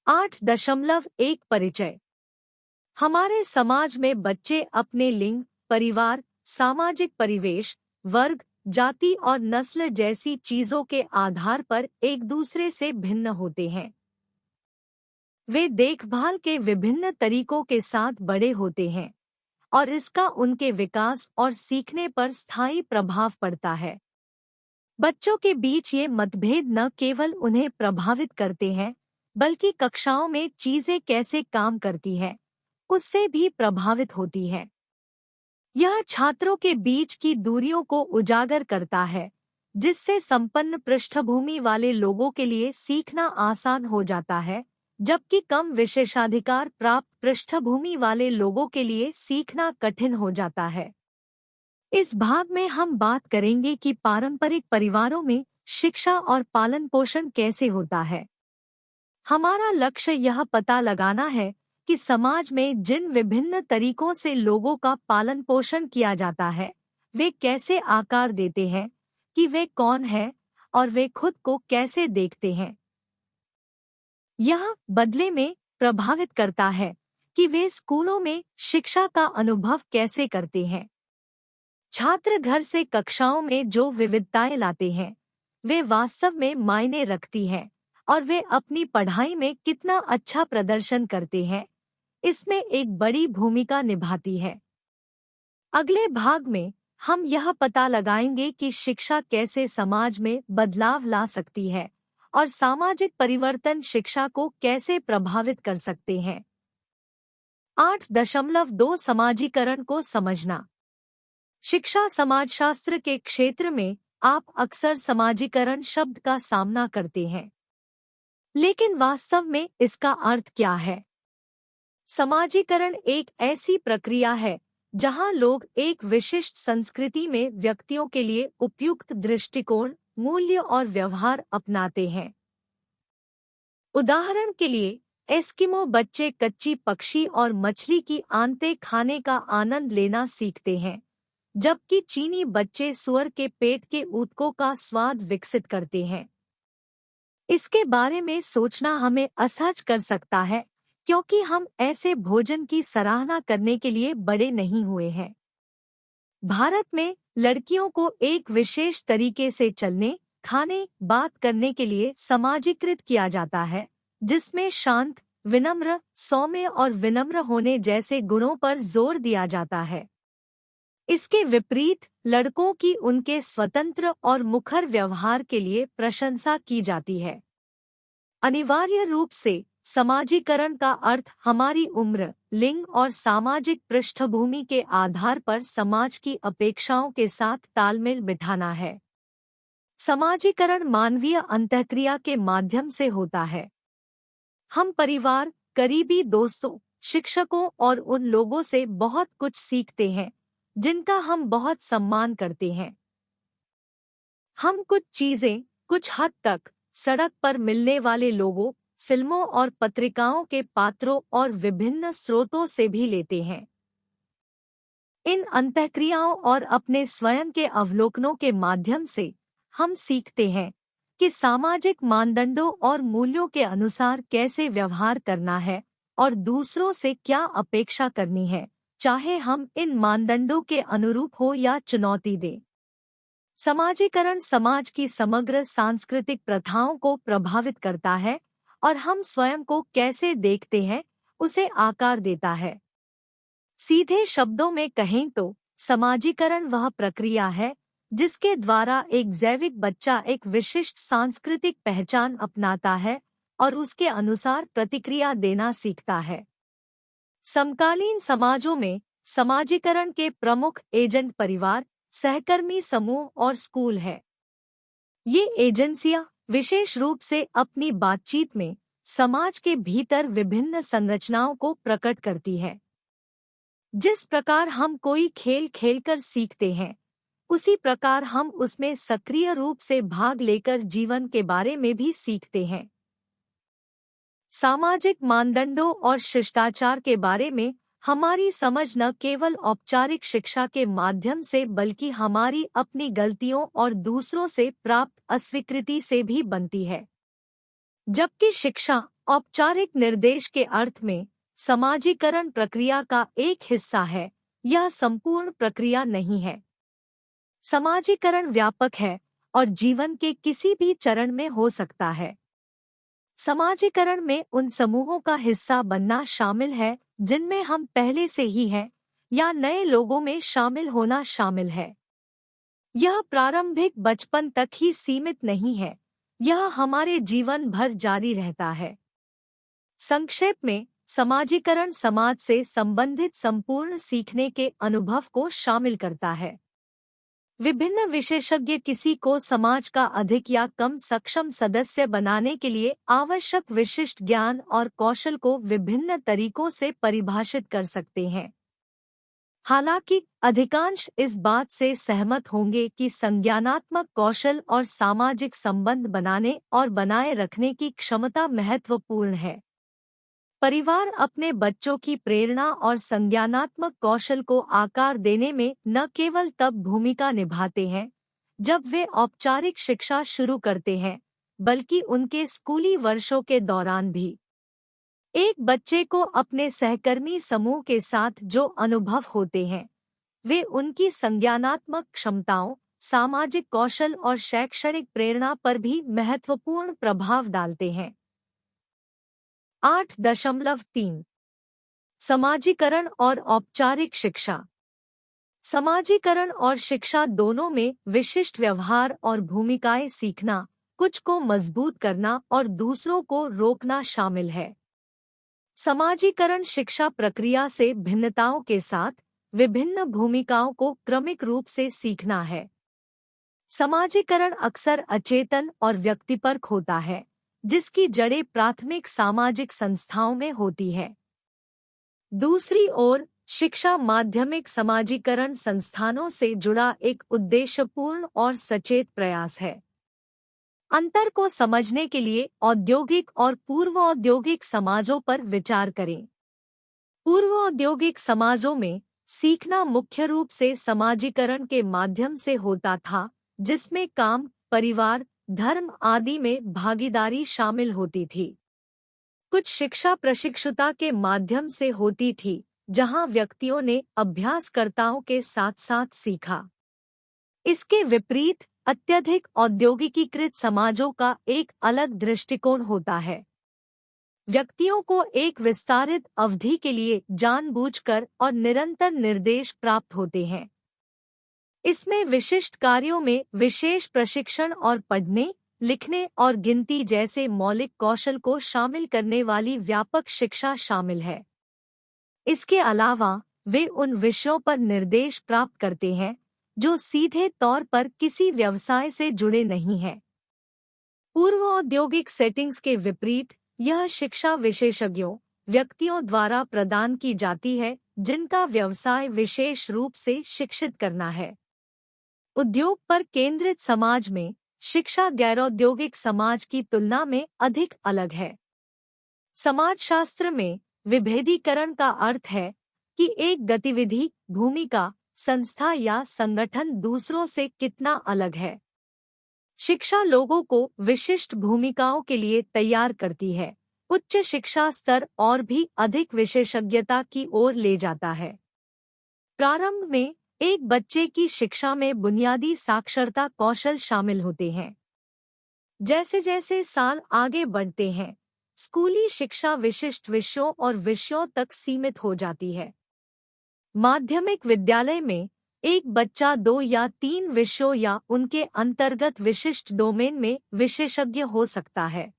8.1 परिचय। हमारे समाज में बच्चे अपने लिंग, परिवार, सामाजिक परिवेश, वर्ग, जाति और नस्ल जैसी चीजों के आधार पर एक दूसरे से भिन्न होते हैं। वे देखभाल के विभिन्न तरीकों के साथ बड़े होते हैं और इसका उनके विकास और सीखने पर स्थायी प्रभाव पड़ता है। बच्चों के बीच ये मतभेद न केवल उन्हें प्रभावित करते हैं, बल्कि कक्षाओं में चीजें कैसे काम करती हैं, उससे भी प्रभावित होती है। यह छात्रों के बीच की दूरियों को उजागर करता है, जिससे संपन्न पृष्ठभूमि वाले लोगों के लिए सीखना आसान हो जाता है, जबकि कम विशेषाधिकार प्राप्त पृष्ठभूमि वाले लोगों के लिए सीखना कठिन हो जाता है। इस भाग में हम बात करेंगे कि पारंपरिक परिवारों में शिक्षा और पालन पोषण कैसे होता है। हमारा लक्ष्य यह पता लगाना है कि समाज में जिन विभिन्न तरीकों से लोगों का पालन पोषण किया जाता है, वे कैसे आकार देते हैं कि वे कौन हैं और वे खुद को कैसे देखते हैं। यह बदले में प्रभावित करता है कि वे स्कूलों में शिक्षा का अनुभव कैसे करते हैं। छात्र घर से कक्षाओं में जो विविधताएं लाते हैं, वे वास्तव में मायने रखती हैं और वे अपनी पढ़ाई में कितना अच्छा प्रदर्शन करते हैं, इसमें एक बड़ी भूमिका निभाती है। अगले भाग में हम यह पता लगाएंगे कि शिक्षा कैसे समाज में बदलाव ला सकती है और सामाजिक परिवर्तन शिक्षा को कैसे प्रभावित कर सकते हैं। 8.2 समाजीकरण को समझना। शिक्षा समाजशास्त्र के क्षेत्र में आप अक्सर समाजीकरण शब्द का सामना करते हैं, लेकिन वास्तव में इसका अर्थ क्या है? समाजीकरण एक ऐसी प्रक्रिया है जहां लोग एक विशिष्ट संस्कृति में व्यक्तियों के लिए उपयुक्त दृष्टिकोण, मूल्य और व्यवहार अपनाते हैं। उदाहरण के लिए, एस्किमो बच्चे कच्ची पक्षी और मछली की आंतें खाने का आनंद लेना सीखते हैं, जबकि चीनी बच्चे सुअर के पेट के ऊतकों का स्वाद विकसित करते हैं। इसके बारे में सोचना हमें असहज कर सकता है, क्योंकि हम ऐसे भोजन की सराहना करने के लिए बड़े नहीं हुए हैं। भारत में लड़कियों को एक विशेष तरीके से चलने, खाने, बात करने के लिए समाजीकृत किया जाता है, जिसमें शांत, विनम्र, सौम्य और विनम्र होने जैसे गुणों पर जोर दिया जाता है। इसके विपरीत लड़कों की उनके स्वतंत्र और मुखर व्यवहार के लिए प्रशंसा की जाती है। अनिवार्य रूप से समाजीकरण का अर्थ हमारी उम्र, लिंग और सामाजिक पृष्ठभूमि के आधार पर समाज की अपेक्षाओं के साथ तालमेल बिठाना है। समाजीकरण मानवीय अंतःक्रिया के माध्यम से होता है। हम परिवार, करीबी दोस्तों, शिक्षकों और उन लोगों से बहुत कुछ सीखते हैं जिनका हम बहुत सम्मान करते हैं। हम कुछ चीजें कुछ हद तक सड़क पर मिलने वाले लोगों, फिल्मों और पत्रिकाओं के पात्रों और विभिन्न स्रोतों से भी लेते हैं। इन अंतःक्रियाओं और अपने स्वयं के अवलोकनों के माध्यम से हम सीखते हैं कि सामाजिक मानदंडों और मूल्यों के अनुसार कैसे व्यवहार करना है और दूसरों से क्या अपेक्षा करनी है, चाहे हम इन मानदंडों के अनुरूप हो या चुनौती दें। समाजीकरण समाज की समग्र सांस्कृतिक प्रथाओं को प्रभावित करता है और हम स्वयं को कैसे देखते हैं उसे आकार देता है। सीधे शब्दों में कहें तो समाजीकरण वह प्रक्रिया है जिसके द्वारा एक जैविक बच्चा एक विशिष्ट सांस्कृतिक पहचान अपनाता है और उसके अनुसार प्रतिक्रिया देना सीखता है। समकालीन समाजों में समाजीकरण के प्रमुख एजेंट परिवार, सहकर्मी समूह और स्कूल है। ये एजेंसियां विशेष रूप से अपनी बातचीत में समाज के भीतर विभिन्न संरचनाओं को प्रकट करती है। जिस प्रकार हम कोई खेल खेलकर सीखते हैं, उसी प्रकार हम उसमें सक्रिय रूप से भाग लेकर जीवन के बारे में भी सीखते हैं। सामाजिक मानदंडों और शिष्टाचार के बारे में हमारी समझ न केवल औपचारिक शिक्षा के माध्यम से बल्कि हमारी अपनी गलतियों और दूसरों से प्राप्त अस्वीकृति से भी बनती है। जबकि शिक्षा औपचारिक निर्देश के अर्थ में समाजीकरण प्रक्रिया का एक हिस्सा है, यह संपूर्ण प्रक्रिया नहीं है। समाजीकरण व्यापक है और जीवन के किसी भी चरण में हो सकता है। समाजीकरण में उन समूहों का हिस्सा बनना शामिल है जिनमें हम पहले से ही हैं, या नए लोगों में शामिल होना शामिल है। यह प्रारंभिक बचपन तक ही सीमित नहीं है, यह हमारे जीवन भर जारी रहता है। संक्षेप में, समाजीकरण समाज से संबंधित संपूर्ण सीखने के अनुभव को शामिल करता है। विभिन्न विशेषज्ञ किसी को समाज का अधिक या कम सक्षम सदस्य बनाने के लिए आवश्यक विशिष्ट ज्ञान और कौशल को विभिन्न तरीकों से परिभाषित कर सकते हैं। हालांकि अधिकांश इस बात से सहमत होंगे कि संज्ञानात्मक कौशल और सामाजिक संबंध बनाने और बनाए रखने की क्षमता महत्वपूर्ण है। परिवार अपने बच्चों की प्रेरणा और संज्ञानात्मक कौशल को आकार देने में न केवल तब भूमिका निभाते हैं जब वे औपचारिक शिक्षा शुरू करते हैं, बल्कि उनके स्कूली वर्षों के दौरान भी। एक बच्चे को अपने सहकर्मी समूह के साथ जो अनुभव होते हैं, वे उनकी संज्ञानात्मक क्षमताओं, सामाजिक कौशल और शैक्षणिक प्रेरणा पर भी महत्वपूर्ण प्रभाव डालते हैं। 8.3 समाजीकरण और औपचारिक शिक्षा। समाजीकरण और शिक्षा दोनों में विशिष्ट व्यवहार और भूमिकाएं सीखना, कुछ को मजबूत करना और दूसरों को रोकना शामिल है। समाजीकरण शिक्षा प्रक्रिया से भिन्नताओं के साथ विभिन्न भूमिकाओं को क्रमिक रूप से सीखना है। समाजीकरण अक्सर अचेतन और व्यक्तिपरक होता है, जिसकी जड़ें प्राथमिक सामाजिक संस्थाओं में होती है। दूसरी ओर, शिक्षा माध्यमिक समाजीकरण संस्थानों से जुड़ा एक उद्देश्यपूर्ण और सचेत प्रयास है। अंतर को समझने के लिए औद्योगिक और पूर्व औद्योगिक समाजों पर विचार करें। पूर्व औद्योगिक समाजों में सीखना मुख्य रूप से समाजीकरण के माध्यम से होता था, जिसमें काम, परिवार, धर्म आदि में भागीदारी शामिल होती थी। कुछ शिक्षा प्रशिक्षुता के माध्यम से होती थी, जहां व्यक्तियों ने अभ्यासकर्ताओं के साथ साथ सीखा। इसके विपरीत, अत्यधिक औद्योगिकीकृत समाजों का एक अलग दृष्टिकोण होता है। व्यक्तियों को एक विस्तारित अवधि के लिए जानबूझकर और निरंतर निर्देश प्राप्त होते हैं। इसमें विशिष्ट कार्यों में विशेष प्रशिक्षण और पढ़ने, लिखने और गिनती जैसे मौलिक कौशल को शामिल करने वाली व्यापक शिक्षा शामिल है। इसके अलावा वे उन विषयों पर निर्देश प्राप्त करते हैं जो सीधे तौर पर किसी व्यवसाय से जुड़े नहीं हैं। पूर्व औद्योगिक सेटिंग्स के विपरीत, यह शिक्षा विशेषज्ञों, व्यक्तियों द्वारा प्रदान की जाती है जिनका व्यवसाय विशेष रूप से शिक्षित करना है। उद्योग पर केंद्रित समाज में शिक्षा गैरौद्योगिक समाज की तुलना में अधिक अलग है। समाजशास्त्र में विभेदीकरण का अर्थ है कि एक गतिविधि, भूमिका, संस्था या संगठन दूसरों से कितना अलग है। शिक्षा लोगों को विशिष्ट भूमिकाओं के लिए तैयार करती है, उच्च शिक्षा स्तर और भी अधिक विशेषज्ञता की ओर ले जाता है। प्रारंभ में एक बच्चे की शिक्षा में बुनियादी साक्षरता कौशल शामिल होते हैं। जैसे जैसे साल आगे बढ़ते हैं, स्कूली शिक्षा विशिष्ट विषयों और विषयों तक सीमित हो जाती है। माध्यमिक विद्यालय में एक बच्चा 2 या 3 विषयों या उनके अंतर्गत विशिष्ट डोमेन में विशेषज्ञ हो सकता है।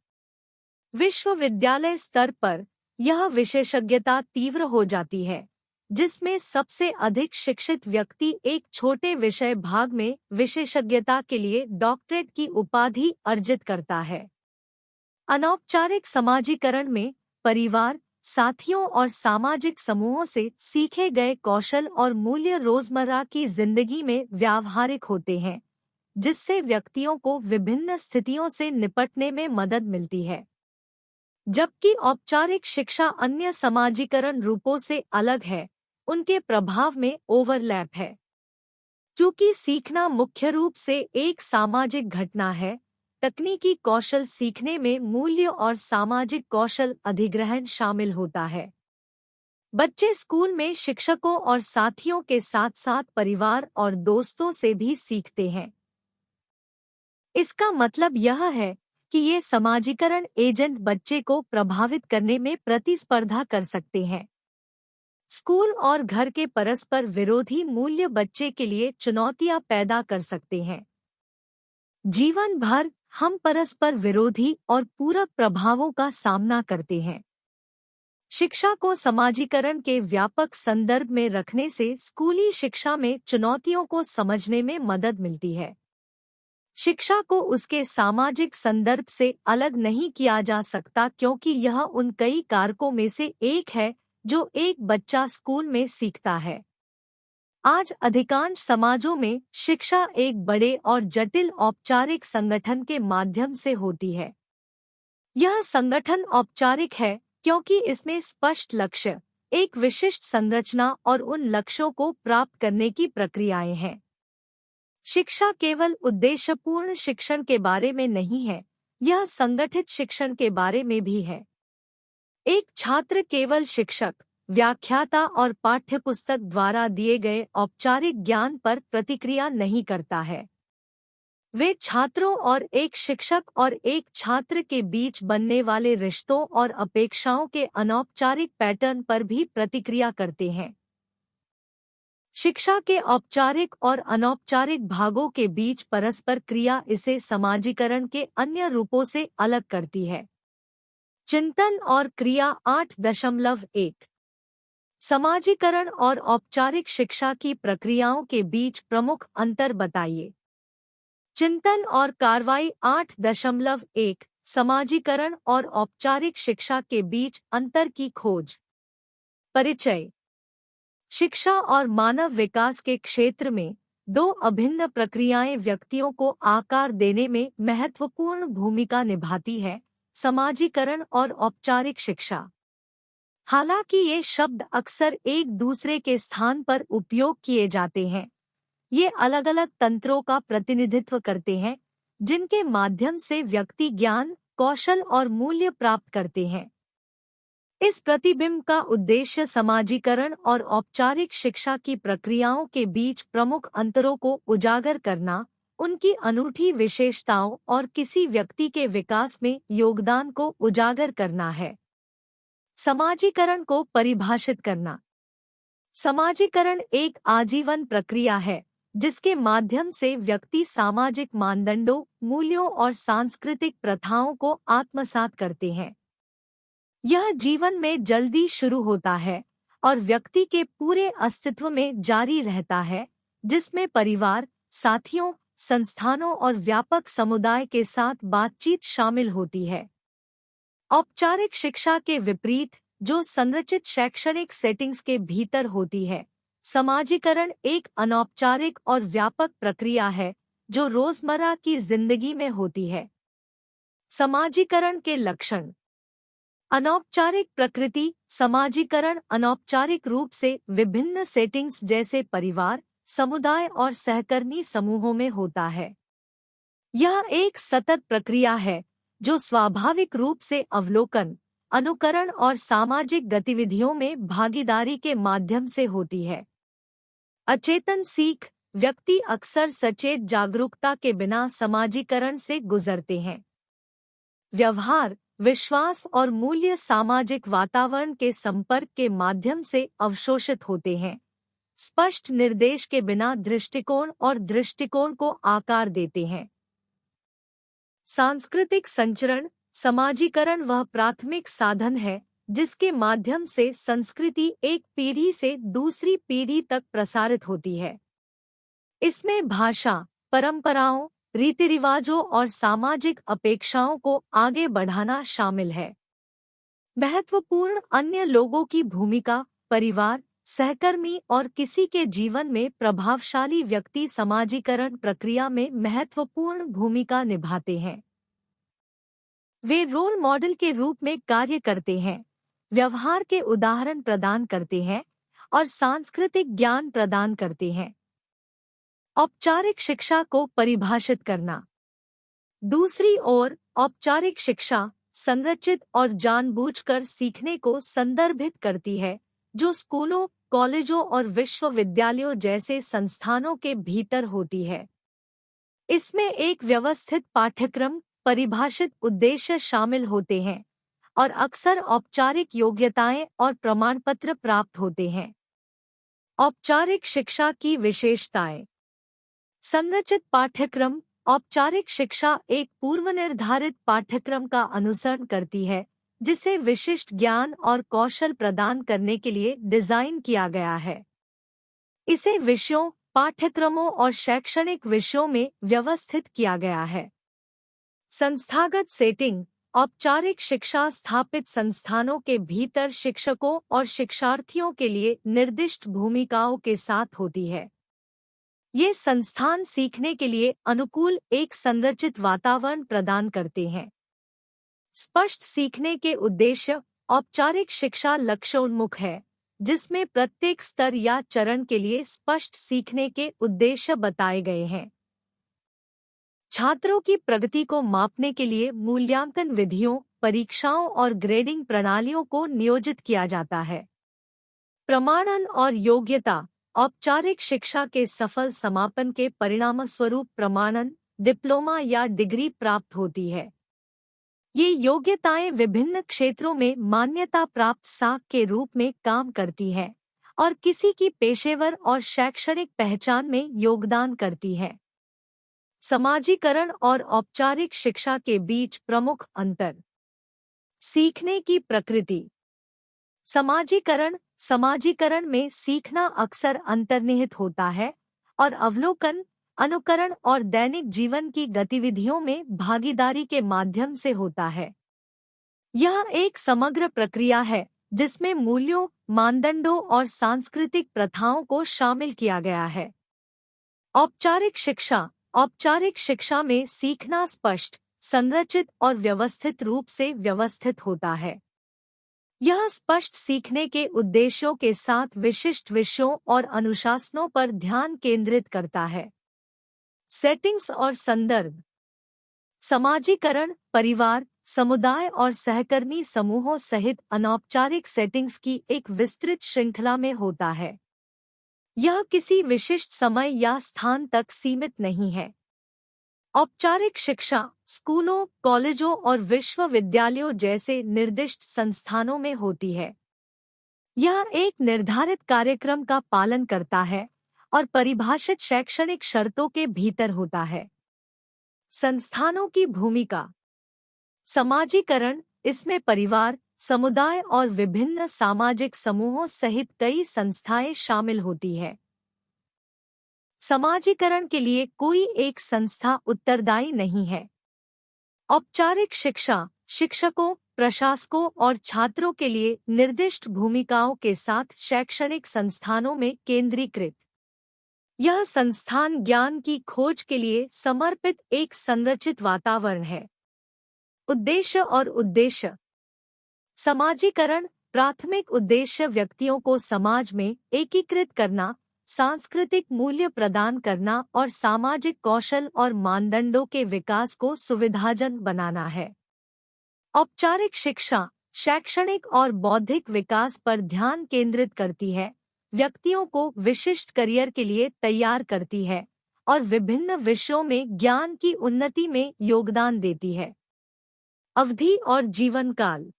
विश्वविद्यालय स्तर पर यह विशेषज्ञता तीव्र हो जाती है, जिसमें सबसे अधिक शिक्षित व्यक्ति एक छोटे विषय भाग में विशेषज्ञता के लिए डॉक्टरेट की उपाधि अर्जित करता है। अनौपचारिक समाजीकरण में परिवार, साथियों और सामाजिक समूहों से सीखे गए कौशल और मूल्य रोजमर्रा की जिंदगी में व्यावहारिक होते हैं, जिससे व्यक्तियों को विभिन्न स्थितियों से निपटने में मदद मिलती है। जबकि औपचारिक शिक्षा अन्य समाजीकरण रूपों से अलग है, उनके प्रभाव में ओवरलैप है। चूंकि सीखना मुख्य रूप से एक सामाजिक घटना है, तकनीकी कौशल सीखने में मूल्य और सामाजिक कौशल अधिग्रहण शामिल होता है। बच्चे स्कूल में शिक्षकों और साथियों के साथ साथ परिवार और दोस्तों से भी सीखते हैं। इसका मतलब यह है कि ये समाजीकरण एजेंट बच्चे को प्रभावित करने में प्रतिस्पर्धा कर सकते हैं। स्कूल और घर के परस्पर विरोधी मूल्य बच्चे के लिए चुनौतियां पैदा कर सकते हैं। जीवन भर हम परस्पर विरोधी और पूरक प्रभावों का सामना करते हैं। शिक्षा को समाजीकरण के व्यापक संदर्भ में रखने से स्कूली शिक्षा में चुनौतियों को समझने में मदद मिलती है। शिक्षा को उसके सामाजिक संदर्भ से अलग नहीं किया जा सकता, क्योंकि यह उन कई कारकों में से एक है जो एक बच्चा स्कूल में सीखता है। आज अधिकांश समाजों में शिक्षा एक बड़े और जटिल औपचारिक संगठन के माध्यम से होती है। यह संगठन औपचारिक है क्योंकि इसमें स्पष्ट लक्ष्य, एक विशिष्ट संरचना और उन लक्ष्यों को प्राप्त करने की प्रक्रियाएं हैं। शिक्षा केवल उद्देश्यपूर्ण शिक्षण के बारे में नहीं है, यह संगठित शिक्षण के बारे में भी है। एक छात्र केवल शिक्षक, व्याख्याता और पाठ्यपुस्तक द्वारा दिए गए औपचारिक ज्ञान पर प्रतिक्रिया नहीं करता है। वे छात्रों और एक शिक्षक और एक छात्र के बीच बनने वाले रिश्तों और अपेक्षाओं के अनौपचारिक पैटर्न पर भी प्रतिक्रिया करते हैं। शिक्षा के औपचारिक और अनौपचारिक भागों के बीच परस्पर क्रिया इसे समाजीकरण के अन्य रूपों से अलग करती है। चिंतन और क्रिया 8.1 समाजीकरण और औपचारिक शिक्षा की प्रक्रियाओं के बीच प्रमुख अंतर बताइए। चिंतन और कार्रवाई 8.1 समाजीकरण और औपचारिक शिक्षा के बीच अंतर की खोज। परिचय। शिक्षा और मानव विकास के क्षेत्र में दो अभिन्न प्रक्रियाएं व्यक्तियों को आकार देने में महत्वपूर्ण भूमिका निभाती है, समाजीकरण और औपचारिक शिक्षा। हालांकि ये शब्द अक्सर एक दूसरे के स्थान पर उपयोग किए जाते हैं, ये अलग अलग तंत्रों का प्रतिनिधित्व करते हैं जिनके माध्यम से व्यक्ति ज्ञान, कौशल और मूल्य प्राप्त करते हैं। इस प्रतिबिंब का उद्देश्य समाजीकरण और औपचारिक शिक्षा की प्रक्रियाओं के बीच प्रमुख अंतरों को उजागर करना, उनकी अनूठी विशेषताओं और किसी व्यक्ति के विकास में योगदान को उजागर करना है। समाजीकरण को परिभाषित करना। समाजीकरण एक आजीवन प्रक्रिया है जिसके माध्यम से व्यक्ति सामाजिक मानदंडों, मूल्यों और सांस्कृतिक प्रथाओं को आत्मसात करते हैं। यह जीवन में जल्दी शुरू होता है और व्यक्ति के पूरे अस्तित्व में जारी रहता है, जिसमें परिवार, साथियों, संस्थानों और व्यापक समुदाय के साथ बातचीत शामिल होती है। औपचारिक शिक्षा के विपरीत, जो संरचित शैक्षणिक सेटिंग्स के भीतर होती है, समाजीकरण एक अनौपचारिक और व्यापक प्रक्रिया है जो रोजमर्रा की जिंदगी में होती है। समाजीकरण के लक्षण। अनौपचारिक प्रकृति। समाजीकरण अनौपचारिक रूप से विभिन्न सेटिंग्स जैसे परिवार, समुदाय और सहकर्मी समूहों में होता है। यह एक सतत प्रक्रिया है जो स्वाभाविक रूप से अवलोकन, अनुकरण और सामाजिक गतिविधियों में भागीदारी के माध्यम से होती है। अचेतन सीख। व्यक्ति अक्सर सचेत जागरूकता के बिना समाजीकरण से गुजरते हैं। व्यवहार, विश्वास और मूल्य सामाजिक वातावरण के संपर्क के माध्यम से अवशोषित होते हैं। स्पष्ट निर्देश के बिना दृष्टिकोण और दृष्टिकोण को आकार देते हैं। सांस्कृतिक संचरण। समाजीकरण वह प्राथमिक साधन है जिसके माध्यम से संस्कृति एक पीढ़ी से दूसरी पीढ़ी तक प्रसारित होती है। इसमें भाषा, परंपराओं, रीति रिवाजों और सामाजिक अपेक्षाओं को आगे बढ़ाना शामिल है। महत्वपूर्ण अन्य लोगों की भूमिका। परिवार, सहकर्मी और किसी के जीवन में प्रभावशाली व्यक्ति समाजीकरण प्रक्रिया में महत्वपूर्ण भूमिका निभाते हैं। वे रोल मॉडल के रूप में कार्य करते हैं, व्यवहार के उदाहरण प्रदान करते हैं और सांस्कृतिक ज्ञान प्रदान करते हैं। औपचारिक शिक्षा को परिभाषित करना। दूसरी ओर औपचारिक शिक्षा संरचित और जानबूझकर सीखने को संदर्भित करती है, जो स्कूलों, कॉलेजों और विश्वविद्यालयों जैसे संस्थानों के भीतर होती है। इसमें एक व्यवस्थित पाठ्यक्रम, परिभाषित उद्देश्य शामिल होते हैं और अक्सर औपचारिक योग्यताएं और प्रमाणपत्र प्राप्त होते हैं। औपचारिक शिक्षा की विशेषताएं। संरचित पाठ्यक्रम। औपचारिक शिक्षा एक पूर्वनिर्धारित पाठ्यक्रम का अनुसरण करती है, जिसे विशिष्ट ज्ञान और कौशल प्रदान करने के लिए डिजाइन किया गया है। इसे विषयों, पाठ्यक्रमों और शैक्षणिक विषयों में व्यवस्थित किया गया है। संस्थागत सेटिंग। औपचारिक शिक्षा स्थापित संस्थानों के भीतर शिक्षकों और शिक्षार्थियों के लिए निर्दिष्ट भूमिकाओं के साथ होती है। ये संस्थान सीखने के लिए अनुकूल एक संरचित वातावरण प्रदान करते हैं। स्पष्ट सीखने के उद्देश्य। औपचारिक शिक्षा लक्ष्योन्मुख है, जिसमें प्रत्येक स्तर या चरण के लिए स्पष्ट सीखने के उद्देश्य बताए गए हैं। छात्रों की प्रगति को मापने के लिए मूल्यांकन विधियों, परीक्षाओं और ग्रेडिंग प्रणालियों को नियोजित किया जाता है। प्रमाणन और योग्यता। औपचारिक शिक्षा के सफल समापन के परिणामस्वरूप प्रमाणन, डिप्लोमा या डिग्री प्राप्त होती है। ये योग्यताएं विभिन्न क्षेत्रों में मान्यता प्राप्त साख के रूप में काम करती हैं और किसी की पेशेवर और शैक्षणिक पहचान में योगदान करती हैं। समाजीकरण और औपचारिक शिक्षा के बीच प्रमुख अंतर। सीखने की प्रकृति। समाजीकरण में सीखना अक्सर अंतर्निहित होता है और अवलोकन, अनुकरण और दैनिक जीवन की गतिविधियों में भागीदारी के माध्यम से होता है। यह एक समग्र प्रक्रिया है जिसमें मूल्यों, मानदंडों और सांस्कृतिक प्रथाओं को शामिल किया गया है। औपचारिक शिक्षा में सीखना स्पष्ट, संरचित और व्यवस्थित रूप से व्यवस्थित होता है। यह स्पष्ट सीखने के उद्देश्यों के साथ विशिष्ट विषयों और अनुशासनों पर ध्यान केंद्रित करता है। सेटिंग्स और संदर्भ। समाजीकरण परिवार, समुदाय और सहकर्मी समूहों सहित अनौपचारिक सेटिंग्स की एक विस्तृत श्रृंखला में होता है। यह किसी विशिष्ट समय या स्थान तक सीमित नहीं है। औपचारिक शिक्षा स्कूलों, कॉलेजों और विश्वविद्यालयों जैसे निर्दिष्ट संस्थानों में होती है। यह एक निर्धारित कार्यक्रम का पालन करता है और परिभाषित शैक्षणिक शर्तों के भीतर होता है। संस्थानों की भूमिका। समाजीकरण, इसमें परिवार, समुदाय और विभिन्न सामाजिक समूहों सहित कई संस्थाएं शामिल होती है। समाजीकरण के लिए कोई एक संस्था उत्तरदायी नहीं है। औपचारिक शिक्षा शिक्षकों, प्रशासकों और छात्रों के लिए निर्दिष्ट भूमिकाओं के साथ शैक्षणिक संस्थानों में केंद्रीकृत। यह संस्थान ज्ञान की खोज के लिए समर्पित एक संरचित वातावरण है। उद्देश्य और उद्देश्य। समाजीकरण प्राथमिक उद्देश्य व्यक्तियों को समाज में एकीकृत करना, सांस्कृतिक मूल्य प्रदान करना और सामाजिक कौशल और मानदंडों के विकास को सुविधाजनक बनाना है। औपचारिक शिक्षा शैक्षणिक और बौद्धिक विकास पर ध्यान केंद्रित करती है, व्यक्तियों को विशिष्ट करियर के लिए तैयार करती है और विभिन्न विषयों में ज्ञान की उन्नति में योगदान देती है। अवधि और जीवन काल।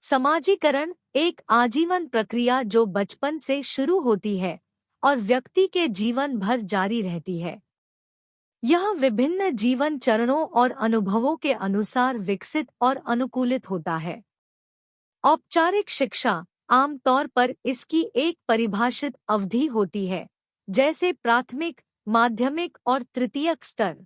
समाजीकरण एक आजीवन प्रक्रिया जो बचपन से शुरू होती है और व्यक्ति के जीवन भर जारी रहती है। यह विभिन्न जीवन चरणों और अनुभवों के अनुसार विकसित और अनुकूलित होता है। औपचारिक शिक्षा आमतौर पर इसकी एक परिभाषित अवधि होती है, जैसे प्राथमिक, माध्यमिक और तृतीयक स्तर।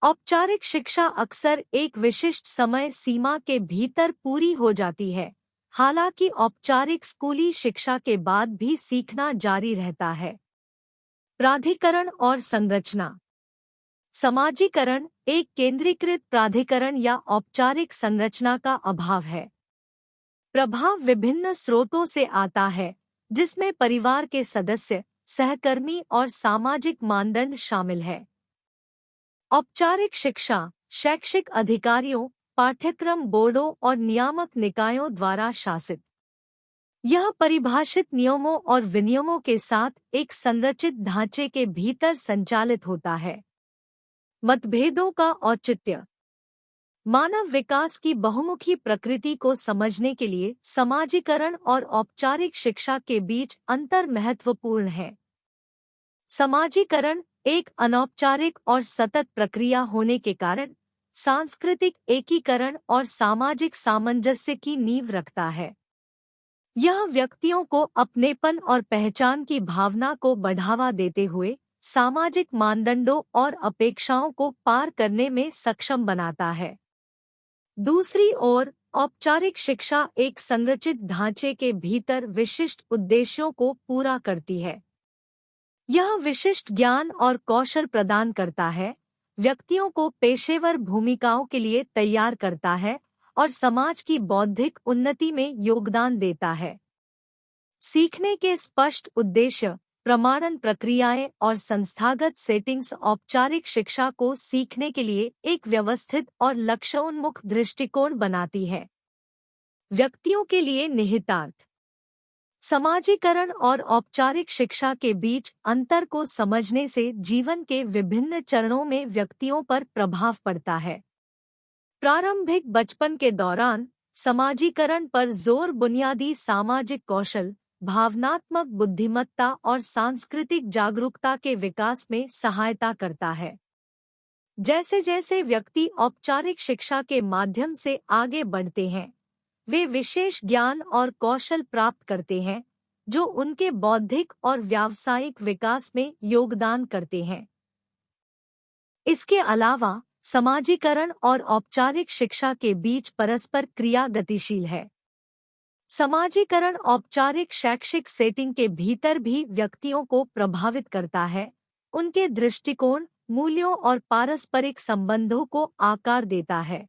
औपचारिक शिक्षा अक्सर एक विशिष्ट समय सीमा के भीतर पूरी हो जाती है, हालांकि औपचारिक स्कूली शिक्षा के बाद भी सीखना जारी रहता है। प्राधिकरण और संरचना। समाजीकरण एक केंद्रीकृत प्राधिकरण या औपचारिक संरचना का अभाव है। प्रभाव विभिन्न स्रोतों से आता है, जिसमें परिवार के सदस्य, सहकर्मी और सामाजिक मानदंड शामिल है। औपचारिक शिक्षा शैक्षिक अधिकारियों, पाठ्यक्रम बोर्डों और नियामक निकायों द्वारा शासित। यह परिभाषित नियमों और विनियमों के साथ एक संरचित ढांचे के भीतर संचालित होता है। मतभेदों का औचित्य। मानव विकास की बहुमुखी प्रकृति को समझने के लिए समाजीकरण और औपचारिक शिक्षा के बीच अंतर महत्वपूर्ण है। समाजीकरण एक अनौपचारिक और सतत प्रक्रिया होने के कारण सांस्कृतिक एकीकरण और सामाजिक सामंजस्य की नींव रखता है। यह व्यक्तियों को अपनेपन और पहचान की भावना को बढ़ावा देते हुए सामाजिक मानदंडों और अपेक्षाओं को पार करने में सक्षम बनाता है। दूसरी ओर, औपचारिक शिक्षा एक संरचित ढांचे के भीतर विशिष्ट उद्देश्यों को पूरा करती है। यह विशिष्ट ज्ञान और कौशल प्रदान करता है, व्यक्तियों को पेशेवर भूमिकाओं के लिए तैयार करता है और समाज की बौद्धिक उन्नति में योगदान देता है। सीखने के स्पष्ट उद्देश्य, प्रमाणन प्रक्रियाएं और संस्थागत सेटिंग्स औपचारिक शिक्षा को सीखने के लिए एक व्यवस्थित और लक्ष्योन्मुख दृष्टिकोण बनाती है। व्यक्तियों के लिए निहितार्थ। समाजीकरण और औपचारिक शिक्षा के बीच अंतर को समझने से जीवन के विभिन्न चरणों में व्यक्तियों पर प्रभाव पड़ता है। प्रारंभिक बचपन के दौरान समाजीकरण पर जोर बुनियादी सामाजिक कौशल, भावनात्मक बुद्धिमत्ता और सांस्कृतिक जागरूकता के विकास में सहायता करता है। जैसे जैसे व्यक्ति औपचारिक शिक्षा के माध्यम से आगे बढ़ते हैं, वे विशेष ज्ञान और कौशल प्राप्त करते हैं जो उनके बौद्धिक और व्यावसायिक विकास में योगदान करते हैं। इसके अलावा समाजीकरण और औपचारिक शिक्षा के बीच परस्पर क्रिया गतिशील है। समाजीकरण औपचारिक शैक्षिक सेटिंग के भीतर भी व्यक्तियों को प्रभावित करता है, उनके दृष्टिकोण, मूल्यों और पारस्परिक संबंधों को आकार देता है।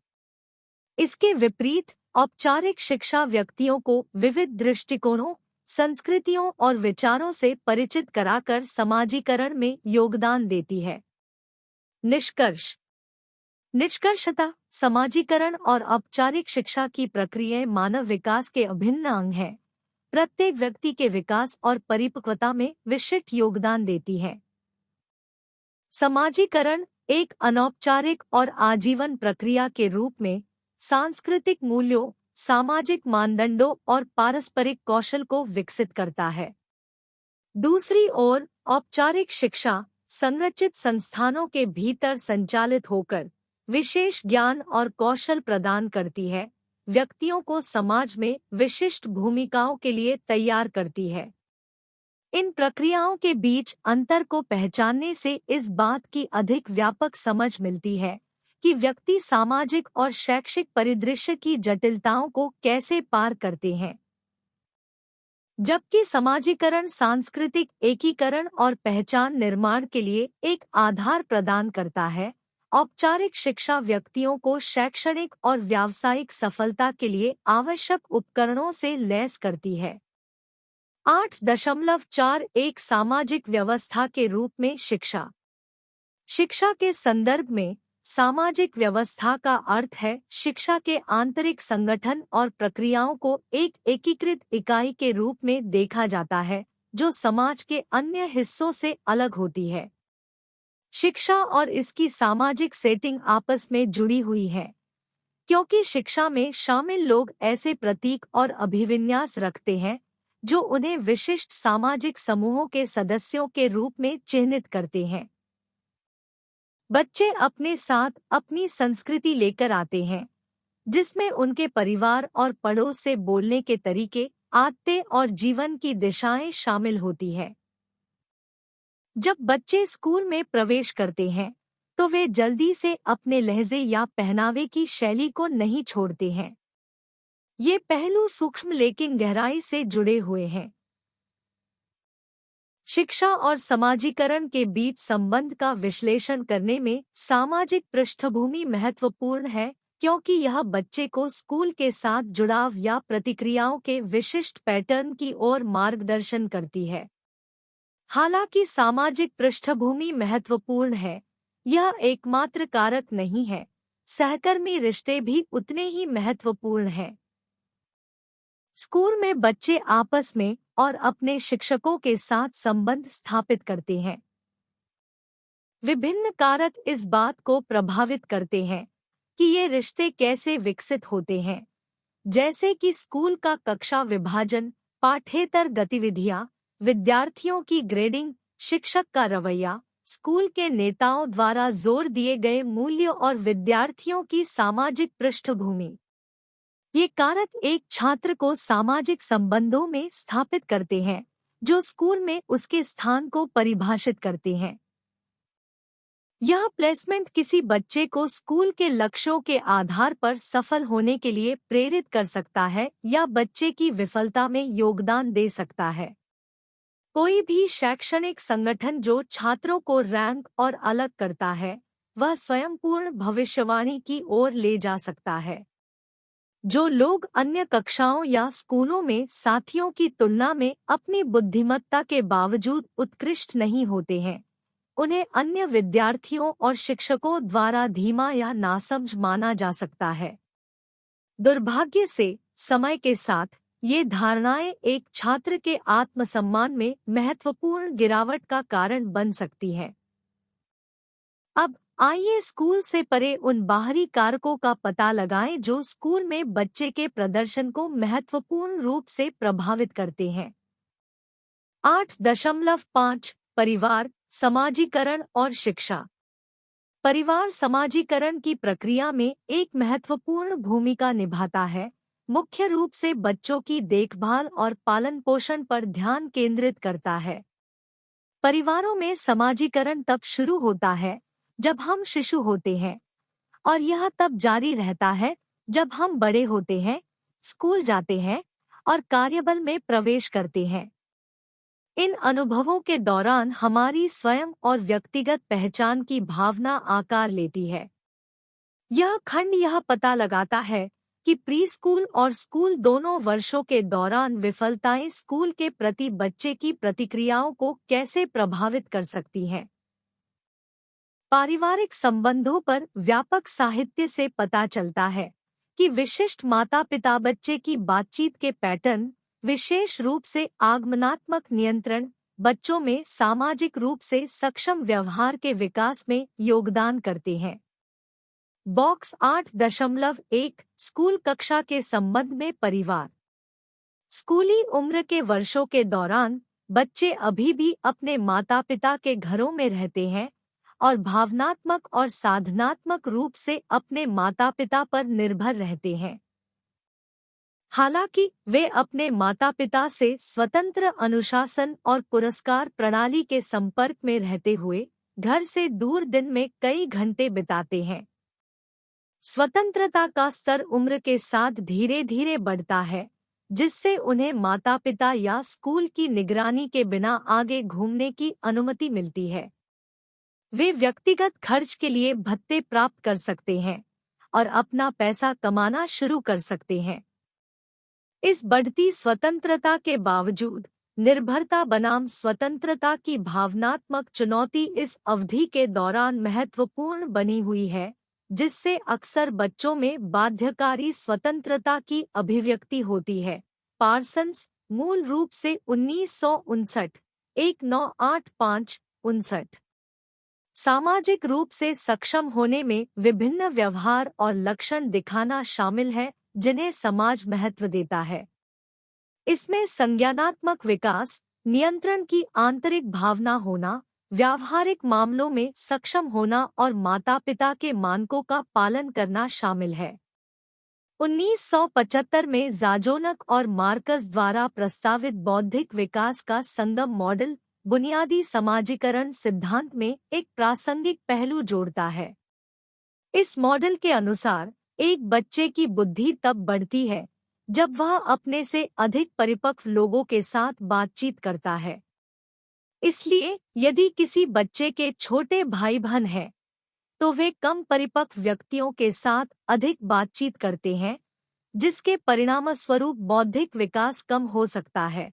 इसके विपरीत, औपचारिक शिक्षा व्यक्तियों को विविध दृष्टिकोणों, संस्कृतियों और विचारों से परिचित कराकर समाजीकरण में योगदान देती है। निष्कर्ष। निष्कर्षतः समाजीकरण और औपचारिक शिक्षा की प्रक्रियाएं मानव विकास के अभिन्न अंग हैं। प्रत्येक व्यक्ति के विकास और परिपक्वता में विशिष्ट योगदान देती है। समाजीकरण एक अनौपचारिक और आजीवन प्रक्रिया के रूप में सांस्कृतिक मूल्यों, सामाजिक मानदंडों और पारस्परिक कौशल को विकसित करता है। दूसरी ओर, औपचारिक शिक्षा संरचित संस्थानों के भीतर संचालित होकर विशेष ज्ञान और कौशल प्रदान करती है, व्यक्तियों को समाज में विशिष्ट भूमिकाओं के लिए तैयार करती है। इन प्रक्रियाओं के बीच अंतर को पहचानने से इस बात की अधिक व्यापक समझ मिलती है कि व्यक्ति सामाजिक और शैक्षिक परिदृश्य की जटिलताओं को कैसे पार करते हैं। जबकि समाजीकरण सांस्कृतिक एकीकरण और पहचान निर्माण के लिए एक आधार प्रदान करता है, औपचारिक शिक्षा व्यक्तियों को शैक्षणिक और व्यावसायिक सफलता के लिए आवश्यक उपकरणों से लैस करती है। 8.41 सामाजिक व्यवस्था के रूप में शिक्षा। शिक्षा के संदर्भ में सामाजिक व्यवस्था का अर्थ है शिक्षा के आंतरिक संगठन और प्रक्रियाओं को एक एकीकृत इकाई के रूप में देखा जाता है जो समाज के अन्य हिस्सों से अलग होती है। शिक्षा और इसकी सामाजिक सेटिंग आपस में जुड़ी हुई है, क्योंकि शिक्षा में शामिल लोग ऐसे प्रतीक और अभिविन्यास रखते हैं जो उन्हें विशिष्ट सामाजिक समूहों के सदस्यों के रूप में चिह्नित करते हैं। बच्चे अपने साथ अपनी संस्कृति लेकर आते हैं, जिसमें उनके परिवार और पड़ोस से बोलने के तरीके, आदतें और जीवन की दिशाएं शामिल होती है। जब बच्चे स्कूल में प्रवेश करते हैं, तो वे जल्दी से अपने लहजे या पहनावे की शैली को नहीं छोड़ते हैं। ये पहलू सूक्ष्म लेकिन गहराई से जुड़े हुए हैं। शिक्षा और समाजीकरण के बीच संबंध का विश्लेषण करने में सामाजिक पृष्ठभूमि महत्वपूर्ण है, क्योंकि यह बच्चे को स्कूल के साथ जुड़ाव या प्रतिक्रियाओं के विशिष्ट पैटर्न की ओर मार्गदर्शन करती है। हालांकि सामाजिक पृष्ठभूमि महत्वपूर्ण है, यह एकमात्र कारक नहीं है, सहकर्मी रिश्ते भी उतने ही महत्वपूर्ण हैं। स्कूल में बच्चे आपस में और अपने शिक्षकों के साथ संबंध स्थापित करते हैं। विभिन्न कारक इस बात को प्रभावित करते हैं कि ये रिश्ते कैसे विकसित होते हैं, जैसे कि स्कूल का कक्षा विभाजन, पाठ्येतर गतिविधियां, विद्यार्थियों की ग्रेडिंग, शिक्षक का रवैया, स्कूल के नेताओं द्वारा जोर दिए गए मूल्य और विद्यार्थियों की सामाजिक पृष्ठभूमि। ये कारक एक छात्र को सामाजिक संबंधों में स्थापित करते हैं, जो स्कूल में उसके स्थान को परिभाषित करते हैं। यह प्लेसमेंट किसी बच्चे को स्कूल के लक्ष्यों के आधार पर सफल होने के लिए प्रेरित कर सकता है या बच्चे की विफलता में योगदान दे सकता है। कोई भी शैक्षणिक संगठन जो छात्रों को रैंक और अलग करता है, वह स्वयं पूर्ण भविष्यवाणी की ओर ले जा सकता है। जो लोग अन्य कक्षाओं या स्कूलों में साथियों की तुलना में अपनी बुद्धिमत्ता के बावजूद उत्कृष्ट नहीं होते हैं, उन्हें अन्य विद्यार्थियों और शिक्षकों द्वारा धीमा या नासमझ माना जा सकता है। दुर्भाग्य से समय के साथ ये धारणाएं एक छात्र के आत्मसम्मान में महत्वपूर्ण गिरावट का कारण बन सकती हैं। अब आइए स्कूल से परे उन बाहरी कारकों का पता लगाएं जो स्कूल में बच्चे के प्रदर्शन को महत्वपूर्ण रूप से प्रभावित करते हैं। 8.5 परिवार, समाजीकरण और शिक्षा। परिवार समाजीकरण की प्रक्रिया में एक महत्वपूर्ण भूमिका निभाता है, मुख्य रूप से बच्चों की देखभाल और पालन पोषण पर ध्यान केंद्रित करता है। परिवारों में समाजीकरण तब शुरू होता है जब हम शिशु होते हैं, और यह तब जारी रहता है जब हम बड़े होते हैं, स्कूल जाते हैं और कार्यबल में प्रवेश करते हैं। इन अनुभवों के दौरान हमारी स्वयं और व्यक्तिगत पहचान की भावना आकार लेती है। यह खंड यह पता लगाता है कि प्री स्कूल और स्कूल दोनों वर्षों के दौरान विफलताएं स्कूल के प्रति बच्चे की प्रतिक्रियाओं को कैसे प्रभावित कर सकती हैं। पारिवारिक संबंधों पर व्यापक साहित्य से पता चलता है कि विशिष्ट माता-पिता बच्चे की बातचीत के पैटर्न, विशेष रूप से आगमनात्मक नियंत्रण, बच्चों में सामाजिक रूप से सक्षम व्यवहार के विकास में योगदान करते हैं। बॉक्स 8.1 स्कूल कक्षा के संबंध में परिवार। स्कूली उम्र के वर्षों के दौरान बच्चे अभी भी अपने माता-पिता के घरों में रहते हैं और भावनात्मक और साधनात्मक रूप से अपने माता-पिता पर निर्भर रहते हैं। हालांकि वे अपने माता-पिता से स्वतंत्र अनुशासन और पुरस्कार प्रणाली के संपर्क में रहते हुए घर से दूर दिन में कई घंटे बिताते हैं। स्वतंत्रता का स्तर उम्र के साथ धीरे धीरे बढ़ता है, जिससे उन्हें माता-पिता या स्कूल की निगरानी के बिना आगे घूमने की अनुमति मिलती है। वे व्यक्तिगत खर्च के लिए भत्ते प्राप्त कर सकते हैं और अपना पैसा कमाना शुरू कर सकते हैं। इस बढ़ती स्वतंत्रता के बावजूद निर्भरता बनाम स्वतंत्रता की भावनात्मक चुनौती इस अवधि के दौरान महत्वपूर्ण बनी हुई है, जिससे अक्सर बच्चों में बाध्यकारी स्वतंत्रता की अभिव्यक्ति होती है। पार्सन्स, मूल रूप से 1959, 1985-59। सामाजिक रूप से सक्षम होने में विभिन्न व्यवहार और लक्षण दिखाना शामिल है जिन्हें समाज महत्व देता है। इसमें संज्ञानात्मक विकास, नियंत्रण की आंतरिक भावना होना, व्यावहारिक मामलों में सक्षम होना और माता-पिता के मानकों का पालन करना शामिल है। 1975 में ज़ाजोनक और मार्कस द्वारा प्रस्तावित बौद्धिक विकास का संगम मॉडल बुनियादी समाजीकरण सिद्धांत में एक प्रासंगिक पहलू जोड़ता है। इस मॉडल के अनुसार एक बच्चे की बुद्धि तब बढ़ती है जब वह अपने से अधिक परिपक्व लोगों के साथ बातचीत करता है। इसलिए यदि किसी बच्चे के छोटे भाई बहन हैं, तो वे कम परिपक्व व्यक्तियों के साथ अधिक बातचीत करते हैं, जिसके परिणामस्वरूप बौद्धिक विकास कम हो सकता है।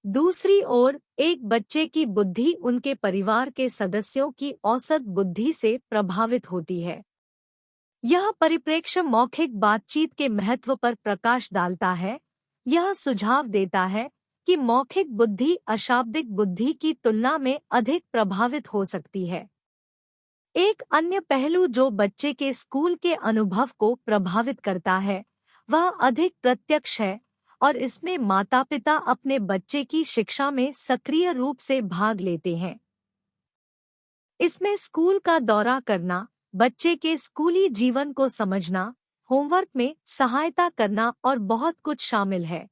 दूसरी ओर, एक बच्चे की बुद्धि उनके परिवार के सदस्यों की औसत बुद्धि से प्रभावित होती है। यह परिप्रेक्ष्य मौखिक बातचीत के महत्व पर प्रकाश डालता है। यह सुझाव देता है कि मौखिक बुद्धि अशाब्दिक बुद्धि की तुलना में अधिक प्रभावित हो सकती है। एक अन्य पहलू जो बच्चे के स्कूल के अनुभव को प्रभावित करता है, वह अधिक प्रत्यक्ष है और इसमें माता-पिता अपने बच्चे की शिक्षा में सक्रिय रूप से भाग लेते हैं। इसमें स्कूल का दौरा करना, बच्चे के स्कूली जीवन को समझना, होमवर्क में सहायता करना और बहुत कुछ शामिल है।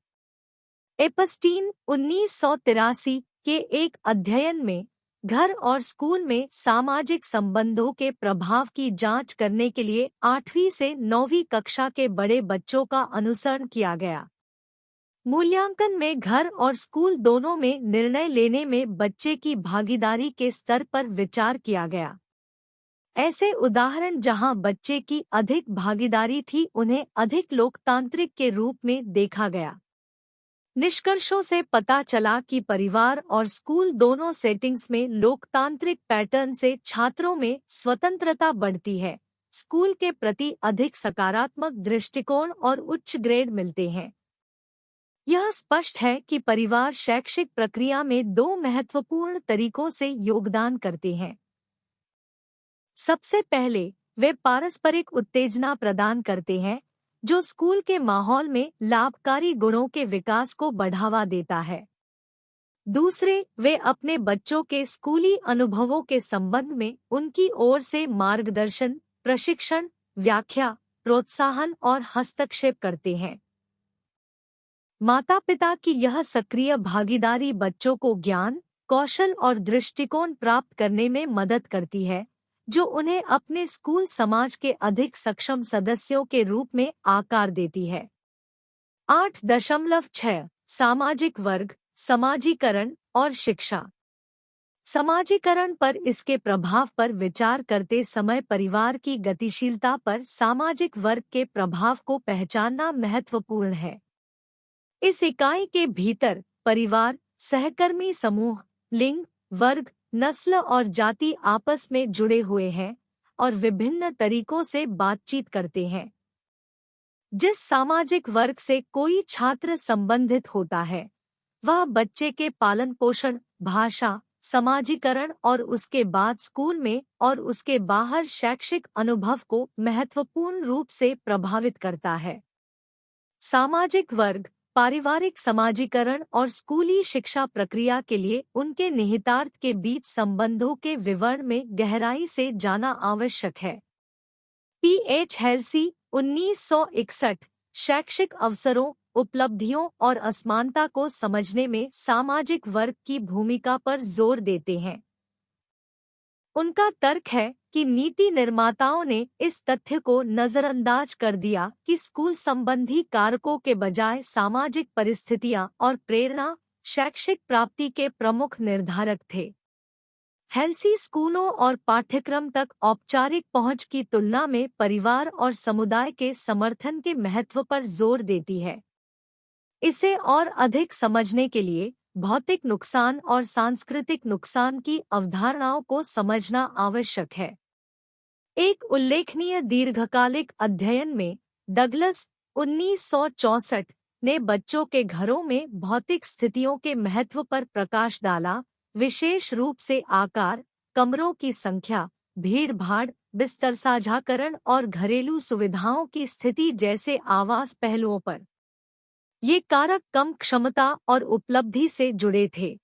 एपस्टीन 1983 के एक अध्ययन में घर और स्कूल में सामाजिक संबंधों के प्रभाव की जांच करने के लिए 8वीं से 9वीं कक्षा के बड़े बच्चों का अनुसरण किया गया। मूल्यांकन में घर और स्कूल दोनों में निर्णय लेने में बच्चे की भागीदारी के स्तर पर विचार किया गया। ऐसे उदाहरण जहां बच्चे की अधिक भागीदारी थी, उन्हें अधिक लोकतांत्रिक के रूप में देखा गया। निष्कर्षों से पता चला कि परिवार और स्कूल दोनों सेटिंग्स में लोकतांत्रिक पैटर्न से छात्रों में स्वतंत्रता बढ़ती है, स्कूल के प्रति अधिक सकारात्मक दृष्टिकोण और उच्च ग्रेड मिलते हैं। यह स्पष्ट है कि परिवार शैक्षिक प्रक्रिया में दो महत्वपूर्ण तरीकों से योगदान करते हैं। सबसे पहले, वे पारस्परिक उत्तेजना प्रदान करते हैं, जो स्कूल के माहौल में लाभकारी गुणों के विकास को बढ़ावा देता है। दूसरे, वे अपने बच्चों के स्कूली अनुभवों के संबंध में उनकी ओर से मार्गदर्शन, प्रशिक्षण, व्याख्या, प्रोत्साहन और हस्तक्षेप करते हैं। माता-पिता की यह सक्रिय भागीदारी बच्चों को ज्ञान, कौशल और दृष्टिकोण प्राप्त करने में मदद करती है, जो उन्हें अपने स्कूल समाज के अधिक सक्षम सदस्यों के रूप में आकार देती है। 8.6 सामाजिक वर्ग, समाजीकरण और शिक्षा। समाजीकरण पर इसके प्रभाव पर विचार करते समय परिवार की गतिशीलता पर सामाजिक वर्ग के प्रभाव को पहचानना महत्वपूर्ण है। इस इकाई के भीतर परिवार, सहकर्मी समूह, लिंग, वर्ग, नस्ल और जाति आपस में जुड़े हुए हैं और विभिन्न तरीकों से बातचीत करते हैं। जिस सामाजिक वर्ग से कोई छात्र संबंधित होता है, वह बच्चे के पालन पोषण, भाषा, समाजीकरण और उसके बाद स्कूल में और उसके बाहर शैक्षिक अनुभव को महत्वपूर्ण रूप से प्रभावित करता है। सामाजिक वर्ग, पारिवारिक समाजीकरण और स्कूली शिक्षा प्रक्रिया के लिए उनके निहितार्थ के बीच संबंधों के विवरण में गहराई से जाना आवश्यक है। पीएच हेल्सी 1961 शैक्षिक अवसरों, उपलब्धियों और असमानता को समझने में सामाजिक वर्ग की भूमिका पर जोर देते हैं। उनका तर्क है कि नीति निर्माताओं ने इस तथ्य को नजरअंदाज कर दिया कि स्कूल संबंधी कारकों के बजाय सामाजिक परिस्थितियां और प्रेरणा शैक्षिक प्राप्ति के प्रमुख निर्धारक थे। हेल्सी स्कूलों और पाठ्यक्रम तक औपचारिक पहुंच की तुलना में परिवार और समुदाय के समर्थन के महत्व पर जोर देती है। इसे और अधिक समझने के लिए भौतिक नुकसान और सांस्कृतिक नुकसान की अवधारणाओं को समझना आवश्यक है। एक उल्लेखनीय दीर्घकालिक अध्ययन में डगलस 1964 ने बच्चों के घरों में भौतिक स्थितियों के महत्व पर प्रकाश डाला, विशेष रूप से आकार, कमरों की संख्या, भीड़-भाड़, बिस्तर साझाकरण और घरेलू सुविधाओं की स्थिति जैसे आवास पहलुओं पर। ये कारक कम क्षमता और उपलब्धि से जुड़े थे।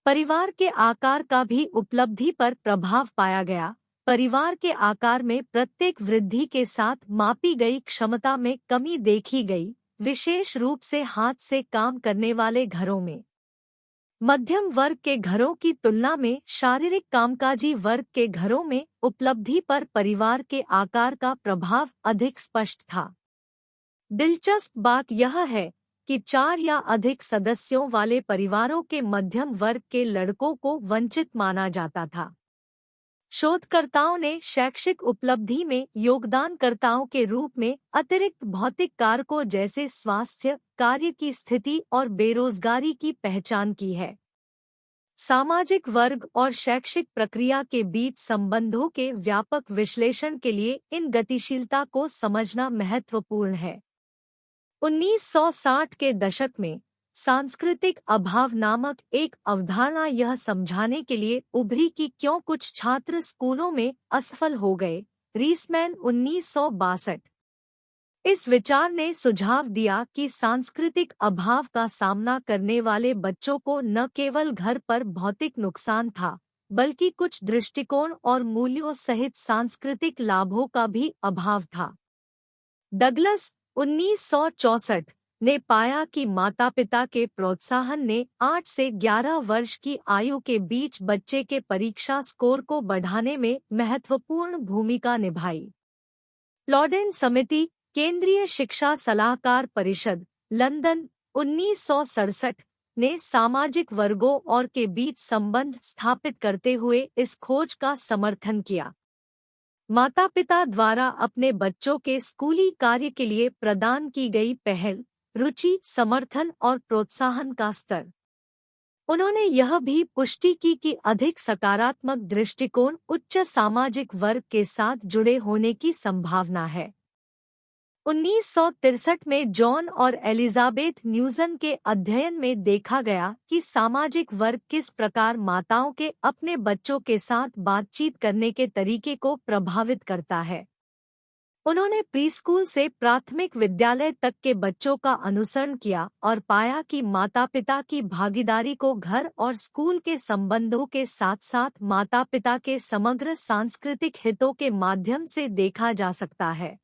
परिवार के आकार का भी उपलब्धि पर प्रभाव पाया गया। परिवार के आकार में प्रत्येक वृद्धि के साथ मापी गई क्षमता में कमी देखी गई, विशेष रूप से हाथ से काम करने वाले घरों में। मध्यम वर्ग के घरों की तुलना में शारीरिक कामकाजी वर्ग के घरों में उपलब्धि पर परिवार के आकार का प्रभाव अधिक स्पष्ट था। दिलचस्प बात यह है कि 4 या अधिक सदस्यों वाले परिवारों के मध्यम वर्ग के लड़कों को वंचित माना जाता था। शोधकर्ताओं ने शैक्षिक उपलब्धि में योगदानकर्ताओं के रूप में अतिरिक्त भौतिक कारकों जैसे स्वास्थ्य, कार्य की स्थिति और बेरोजगारी की पहचान की है। सामाजिक वर्ग और शैक्षिक प्रक्रिया के बीच संबंधों के व्यापक विश्लेषण के लिए इन गतिशीलता को समझना महत्वपूर्ण है। 1960 के दशक में सांस्कृतिक अभाव नामक एक अवधारणा यह समझाने के लिए उभरी कि क्यों कुछ छात्र स्कूलों में असफल हो गए। रीसमैन 1962। इस विचार ने सुझाव दिया कि सांस्कृतिक अभाव का सामना करने वाले बच्चों को न केवल घर पर भौतिक नुकसान था, बल्कि कुछ दृष्टिकोण और मूल्यों सहित सांस्कृतिक लाभों का भी अभाव था। डगलस 1964 ने पाया कि माता-पिता के प्रोत्साहन ने 8 से 11 वर्ष की आयु के बीच बच्चे के परीक्षा स्कोर को बढ़ाने में महत्वपूर्ण भूमिका निभाई। लॉडेन समिति, केंद्रीय शिक्षा सलाहकार परिषद, लंदन 1967 ने सामाजिक वर्गों और के बीच संबंध स्थापित करते हुए इस खोज का समर्थन किया। माता-पिता द्वारा अपने बच्चों के स्कूली कार्य के लिए प्रदान की गई पहल, रुचि, समर्थन और प्रोत्साहन का स्तर। उन्होंने यह भी पुष्टि की कि अधिक सकारात्मक दृष्टिकोण उच्च सामाजिक वर्ग के साथ जुड़े होने की संभावना है। 1963 में जॉन और एलिजाबेथ न्यूजन के अध्ययन में देखा गया कि सामाजिक वर्ग किस प्रकार माताओं के अपने बच्चों के साथ बातचीत करने के तरीके को प्रभावित करता है। उन्होंने प्रीस्कूल से प्राथमिक विद्यालय तक के बच्चों का अनुसरण किया और पाया कि माता-पिता की भागीदारी को घर और स्कूल के संबंधों के साथ-साथ माता-पिता के समग्र सांस्कृतिक हितों के माध्यम से देखा जा सकता है।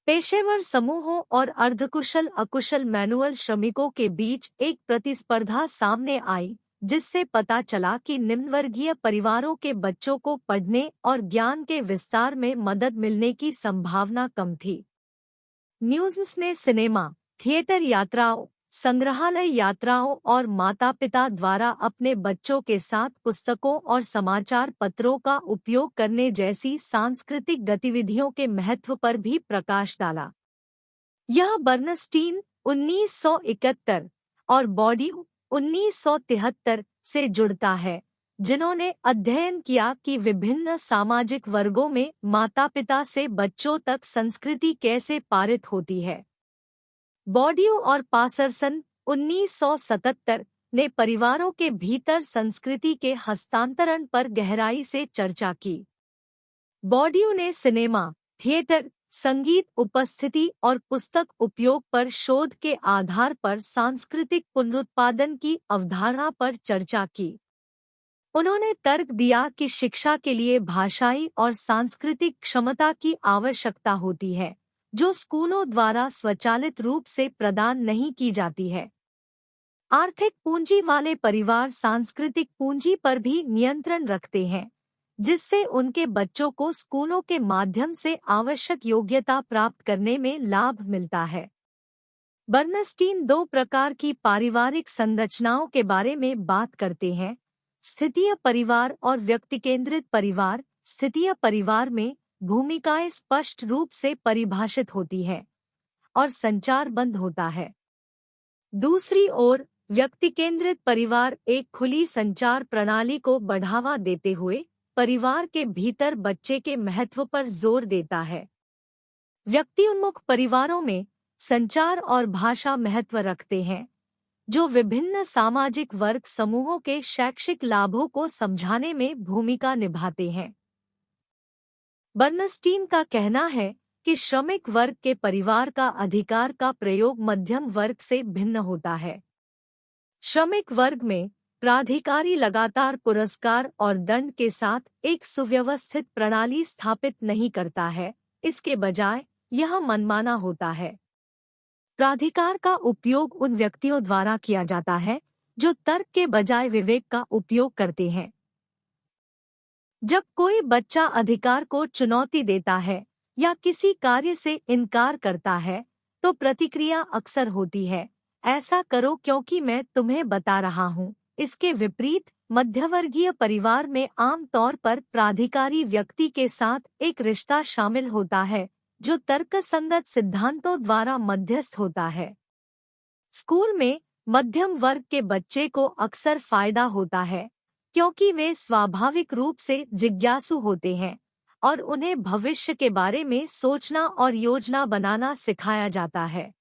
पेशेवर समूहों और अर्धकुशल अकुशल मैनुअल श्रमिकों के बीच एक प्रतिस्पर्धा सामने आई, जिससे पता चला कि निम्नवर्गीय परिवारों के बच्चों को पढ़ने और ज्ञान के विस्तार में मदद मिलने की संभावना कम थी। न्यूज़ ने सिनेमा, थिएटर यात्राओं, संग्रहालय यात्राओं और माता-पिता द्वारा अपने बच्चों के साथ पुस्तकों और समाचार पत्रों का उपयोग करने जैसी सांस्कृतिक गतिविधियों के महत्व पर भी प्रकाश डाला। यह बर्नस्टीन 1971 और बॉर्डियू 1973 से जुड़ता है, जिन्होंने अध्ययन किया कि विभिन्न सामाजिक वर्गों में माता-पिता से बच्चों तक संस्कृति कैसे पारित होती है। बॉर्डियू और पासरसन 1977 ने परिवारों के भीतर संस्कृति के हस्तांतरण पर गहराई से चर्चा की। बॉर्डियू ने सिनेमा, थिएटर, संगीत उपस्थिति और पुस्तक उपयोग पर शोध के आधार पर सांस्कृतिक पुनरुत्पादन की अवधारणा पर चर्चा की। उन्होंने तर्क दिया कि शिक्षा के लिए भाषाई और सांस्कृतिक क्षमता की आवश्यकता होती है, जो स्कूलों द्वारा स्वचालित रूप से प्रदान नहीं की जाती है। आर्थिक पूंजी वाले परिवार सांस्कृतिक पूंजी पर भी नियंत्रण रखते हैं, जिससे उनके बच्चों को स्कूलों के माध्यम से आवश्यक योग्यता प्राप्त करने में लाभ मिलता है। बर्नस्टीन 2 प्रकार की पारिवारिक संरचनाओं के बारे में बात करते हैं: स्थितीय परिवार और व्यक्तिकेंद्रित परिवार। स्थितीय परिवार में भूमिकाएं स्पष्ट रूप से परिभाषित होती है और संचार बंद होता है। दूसरी ओर, व्यक्तिकेंद्रित परिवार एक खुली संचार प्रणाली को बढ़ावा देते हुए परिवार के भीतर बच्चे के महत्व पर जोर देता है। व्यक्ति-उन्मुख परिवारों में संचार और भाषा महत्व रखते हैं, जो विभिन्न सामाजिक वर्ग समूहों के शैक्षिक लाभों को समझाने में भूमिका निभाते हैं। बर्नस्टीन का कहना है कि श्रमिक वर्ग के परिवार का अधिकार का प्रयोग मध्यम वर्ग से भिन्न होता है। श्रमिक वर्ग में प्राधिकारी लगातार पुरस्कार और दंड के साथ एक सुव्यवस्थित प्रणाली स्थापित नहीं करता है, इसके बजाय यह मनमाना होता है। प्राधिकार का उपयोग उन व्यक्तियों द्वारा किया जाता है जो तर्क के बजाय विवेक का उपयोग करते हैं। जब कोई बच्चा अधिकार को चुनौती देता है या किसी कार्य से इनकार करता है, तो प्रतिक्रिया अक्सर होती है, ऐसा करो क्योंकि मैं तुम्हें बता रहा हूँ, इसके विपरीत मध्यवर्गीय परिवार में आमतौर पर प्राधिकारी व्यक्ति के साथ एक रिश्ता शामिल होता है जो तर्कसंगत सिद्धांतों द्वारा मध्यस्थ होता है। स्कूल में मध्यम वर्ग के बच्चे को अक्सर फायदा होता है क्योंकि वे स्वाभाविक रूप से जिज्ञासु होते हैं और उन्हें भविष्य के बारे में सोचना और योजना बनाना सिखाया जाता है।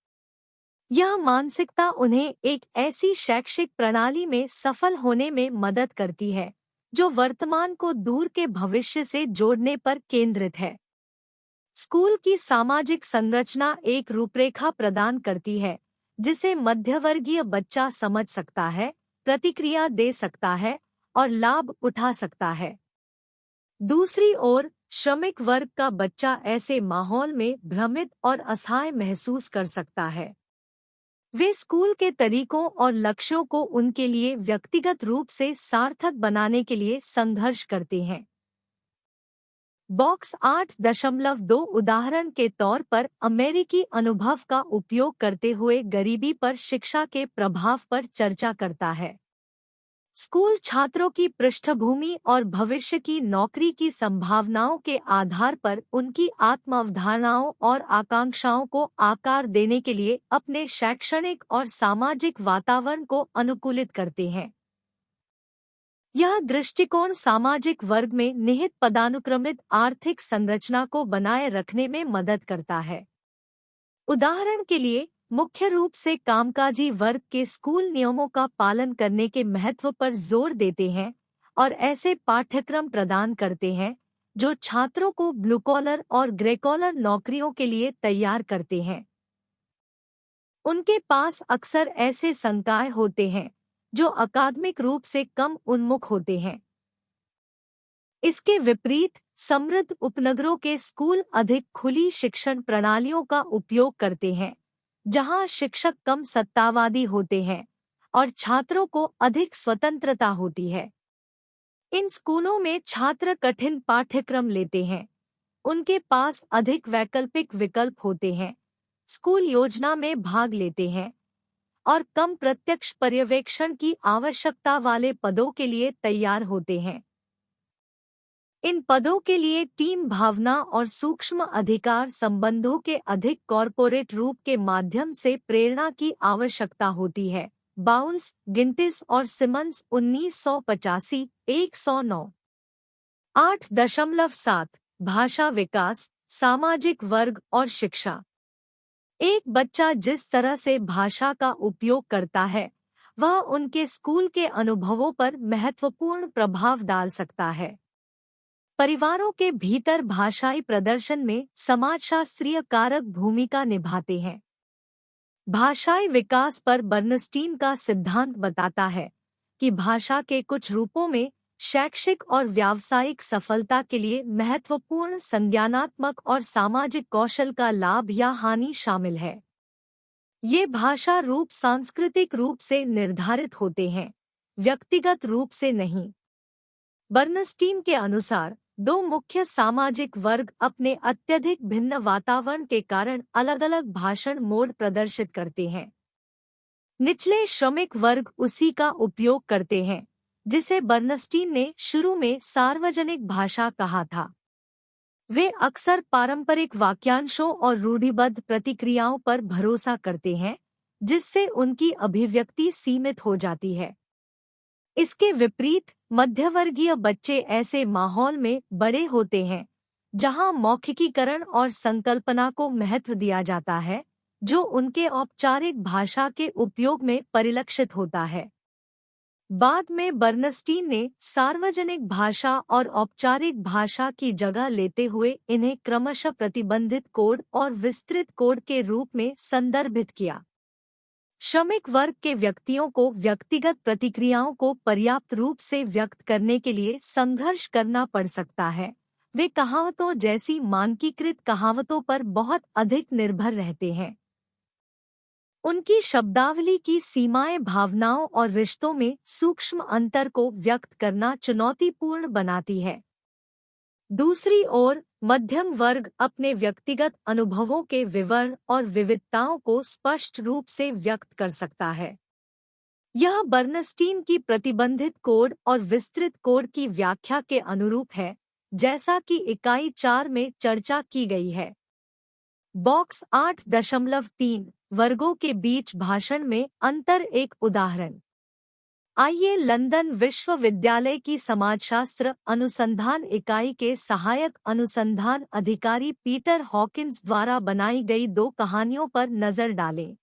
यह मानसिकता उन्हें एक ऐसी शैक्षिक प्रणाली में सफल होने में मदद करती है जो वर्तमान को दूर के भविष्य से जोड़ने पर केंद्रित है। स्कूल की सामाजिक संरचना एक रूपरेखा प्रदान करती है जिसे मध्यवर्गीय बच्चा समझ सकता है, प्रतिक्रिया दे सकता है और लाभ उठा सकता है। दूसरी ओर श्रमिक वर्ग का बच्चा ऐसे माहौल में भ्रमित और असहाय महसूस कर सकता है। वे स्कूल के तरीकों और लक्ष्यों को उनके लिए व्यक्तिगत रूप से सार्थक बनाने के लिए संघर्ष करते हैं। बॉक्स 8.2 उदाहरण के तौर पर अमेरिकी अनुभव का उपयोग करते हुए गरीबी पर शिक्षा के प्रभाव पर चर्चा करता है। स्कूल छात्रों की पृष्ठभूमि और भविष्य की नौकरी की संभावनाओं के आधार पर उनकी आत्म-अवधारणाओं और आकांक्षाओं को आकार देने के लिए अपने शैक्षणिक और सामाजिक वातावरण को अनुकूलित करते हैं। यह दृष्टिकोण सामाजिक वर्ग में निहित पदानुक्रमित आर्थिक संरचना को बनाए रखने में मदद करता है। उदाहरण के लिए, मुख्य रूप से कामकाजी वर्ग के स्कूल नियमों का पालन करने के महत्व पर जोर देते हैं और ऐसे पाठ्यक्रम प्रदान करते हैं जो छात्रों को ब्लू कॉलर और ग्रे कॉलर नौकरियों के लिए तैयार करते हैं। उनके पास अक्सर ऐसे संकाय होते हैं जो अकादमिक रूप से कम उन्मुख होते हैं। इसके विपरीत समृद्ध उपनगरों के स्कूल अधिक खुली शिक्षण प्रणालियों का उपयोग करते हैं, जहां शिक्षक कम सत्तावादी होते हैं और छात्रों को अधिक स्वतंत्रता होती है। इन स्कूलों में छात्र कठिन पाठ्यक्रम लेते हैं, उनके पास अधिक वैकल्पिक विकल्प होते हैं, स्कूल योजना में भाग लेते हैं और कम प्रत्यक्ष पर्यवेक्षण की आवश्यकता वाले पदों के लिए तैयार होते हैं। इन पदों के लिए टीम भावना और सूक्ष्म अधिकार संबंधों के अधिक कॉर्पोरेट रूप के माध्यम से प्रेरणा की आवश्यकता होती है। बाउल्स, गिंटिस और सिमंस 1985, 109। 8.7 भाषा विकास, सामाजिक वर्ग और शिक्षा। एक बच्चा जिस तरह से भाषा का उपयोग करता है, वह उनके स्कूल के अनुभवों पर महत्वपूर्ण प्रभाव डाल सकता है। परिवारों के भीतर भाषाई प्रदर्शन में समाजशास्त्रीय कारक भूमिका निभाते हैं। भाषाई विकास पर बर्नस्टीन का सिद्धांत बताता है कि भाषा के कुछ रूपों में शैक्षिक और व्यावसायिक सफलता के लिए महत्वपूर्ण संज्ञानात्मक और सामाजिक कौशल का लाभ या हानि शामिल है। ये भाषा रूप सांस्कृतिक रूप से निर्धारित होते हैं, व्यक्तिगत रूप से नहीं। बर्नस्टीन के अनुसार दो मुख्य सामाजिक वर्ग अपने अत्यधिक भिन्न वातावरण के कारण अलग-अलग भाषण मोड प्रदर्शित करते हैं। निचले श्रमिक वर्ग उसी का उपयोग करते हैं जिसे बर्नस्टीन ने शुरू में सार्वजनिक भाषा कहा था। वे अक्सर पारंपरिक वाक्यांशों और रूढ़िबद्ध प्रतिक्रियाओं पर भरोसा करते हैं, जिससे उनकी अभिव्यक्ति सीमित हो जाती है। इसके विपरीत मध्यवर्गीय बच्चे ऐसे माहौल में बड़े होते हैं जहां मौखिकीकरण और संकल्पना को महत्व दिया जाता है, जो उनके औपचारिक भाषा के उपयोग में परिलक्षित होता है। बाद में बर्नस्टीन ने सार्वजनिक भाषा और औपचारिक भाषा की जगह लेते हुए इन्हें क्रमशः प्रतिबंधित कोड और विस्तृत कोड के रूप में संदर्भित किया। श्रमिक वर्ग के व्यक्तियों को व्यक्तिगत प्रतिक्रियाओं को पर्याप्त रूप से व्यक्त करने के लिए संघर्ष करना पड़ सकता है। वे कहावतों जैसी मानकीकृत कहावतों पर बहुत अधिक निर्भर रहते हैं। उनकी शब्दावली की सीमाएं भावनाओं और रिश्तों में सूक्ष्म अंतर को व्यक्त करना चुनौतीपूर्ण बनाती है। दूसरी ओर मध्यम वर्ग अपने व्यक्तिगत अनुभवों के विवरण और विविधताओं को स्पष्ट रूप से व्यक्त कर सकता है। यह बर्नस्टीन की प्रतिबंधित कोड और विस्तृत कोड की व्याख्या के अनुरूप है, जैसा कि इकाई 4 में चर्चा की गई है। बॉक्स 8.3 वर्गों के बीच भाषण में अंतर एक उदाहरण। आइए लंदन विश्वविद्यालय की समाजशास्त्र अनुसंधान इकाई के सहायक अनुसंधान अधिकारी पीटर हॉकिंस द्वारा बनाई गई 2 कहानियों पर नजर डालें।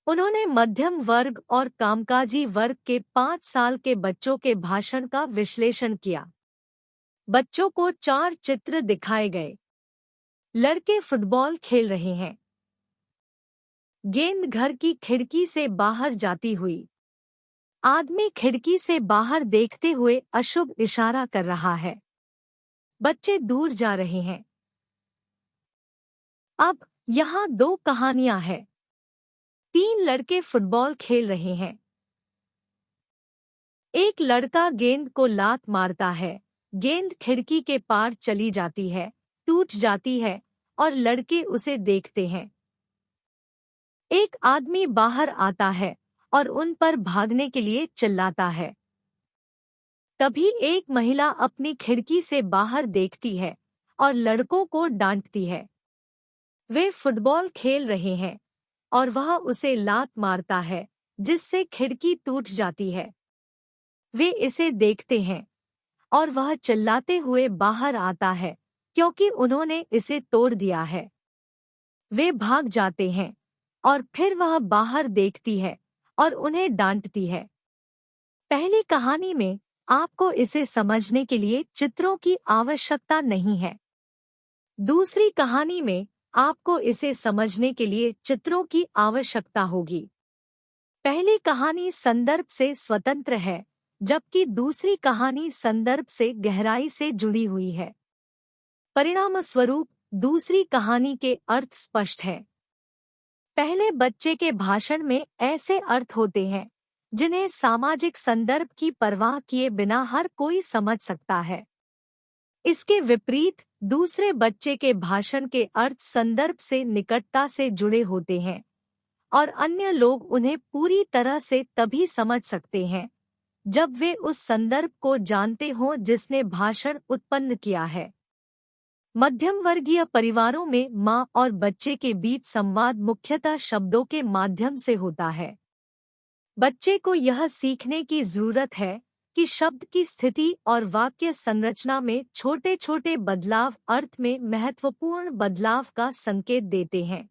उन्होंने मध्यम वर्ग और कामकाजी वर्ग के 5 साल के बच्चों के भाषण का विश्लेषण किया। बच्चों को 4 चित्र दिखाए गए। लड़के फुटबॉल खेल रहे हैं। गेंद घर की खिड़की से बाहर जाती हुई। आदमी खिड़की से बाहर देखते हुए अशुभ इशारा कर रहा है। बच्चे दूर जा रहे हैं। अब यहाँ 2 कहानियां हैं। 3 लड़के फुटबॉल खेल रहे हैं। एक लड़का गेंद को लात मारता है। गेंद खिड़की के पार चली जाती है, टूट जाती है और लड़के उसे देखते हैं। एक आदमी बाहर आता है और उन पर भागने के लिए चिल्लाता है। तभी एक महिला अपनी खिड़की से बाहर देखती है और लड़कों को डांटती है। वे फुटबॉल खेल रहे हैं और वह उसे लात मारता है, जिससे खिड़की टूट जाती है। वे इसे देखते हैं और वह चिल्लाते हुए बाहर आता है क्योंकि उन्होंने इसे तोड़ दिया है। वे भाग जाते हैं और फिर वह बाहर देखती है और उन्हें डांटती है। पहली कहानी में आपको इसे समझने के लिए चित्रों की आवश्यकता नहीं है। दूसरी कहानी में आपको इसे समझने के लिए चित्रों की आवश्यकता होगी। पहली कहानी संदर्भ से स्वतंत्र है, जबकि दूसरी कहानी संदर्भ से गहराई से जुड़ी हुई है। परिणामस्वरूप दूसरी कहानी के अर्थ स्पष्ट है। पहले बच्चे के भाषण में ऐसे अर्थ होते हैं जिन्हें सामाजिक संदर्भ की परवाह किए बिना हर कोई समझ सकता है। इसके विपरीत दूसरे बच्चे के भाषण के अर्थ संदर्भ से निकटता से जुड़े होते हैं और अन्य लोग उन्हें पूरी तरह से तभी समझ सकते हैं जब वे उस संदर्भ को जानते हों जिसने भाषण उत्पन्न किया है। मध्यम वर्गीय परिवारों में माँ और बच्चे के बीच संवाद मुख्यतः शब्दों के माध्यम से होता है। बच्चे को यह सीखने की जरूरत है कि शब्द की स्थिति और वाक्य संरचना में छोटे छोटे बदलाव अर्थ में महत्वपूर्ण बदलाव का संकेत देते हैं।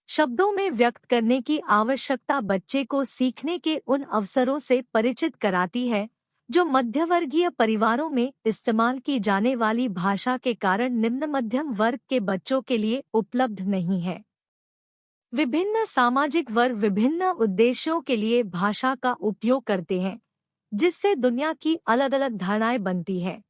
शब्दों में व्यक्त करने की आवश्यकता बच्चे को सीखने के उन अवसरों से परिचित कराती है जो मध्यवर्गीय परिवारों में इस्तेमाल की जाने वाली भाषा के कारण निम्न मध्यम वर्ग के बच्चों के लिए उपलब्ध नहीं है। विभिन्न सामाजिक वर्ग विभिन्न उद्देश्यों के लिए भाषा का उपयोग करते हैं, जिससे दुनिया की अलग अलग धारणाएं बनती हैं।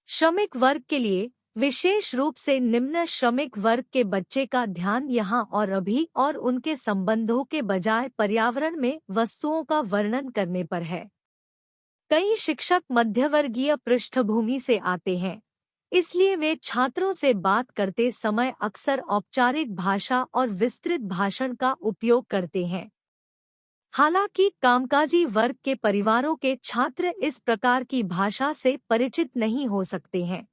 श्रमिक वर्ग के लिए, विशेष रूप से निम्न श्रमिक वर्ग के बच्चे का ध्यान यहाँ और अभी और उनके संबंधों के बजाय पर्यावरण में वस्तुओं का वर्णन करने पर है। कई शिक्षक मध्यवर्गीय पृष्ठभूमि से आते हैं, इसलिए वे छात्रों से बात करते समय अक्सर औपचारिक भाषा और विस्तृत भाषण का उपयोग करते हैं। हालांकि कामकाजी वर्ग के परिवारों के छात्र इस प्रकार की भाषा से परिचित नहीं हो सकते हैं।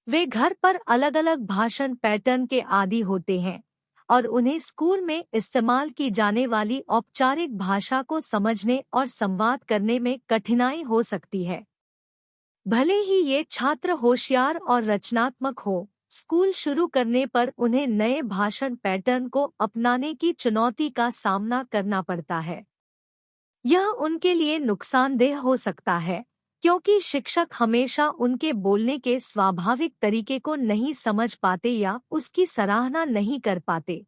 वे घर पर अलग अलग भाषण पैटर्न के आदी होते हैं और उन्हें स्कूल में इस्तेमाल की जाने वाली औपचारिक भाषा को समझने और संवाद करने में कठिनाई हो सकती है। भले ही ये छात्र होशियार और रचनात्मक हो, स्कूल शुरू करने पर उन्हें नए भाषण पैटर्न को अपनाने की चुनौती का सामना करना पड़ता है। यह उनके लिए नुकसानदेह हो सकता है, क्योंकि शिक्षक हमेशा उनके बोलने के स्वाभाविक तरीके को नहीं समझ पाते या उसकी सराहना नहीं कर पाते।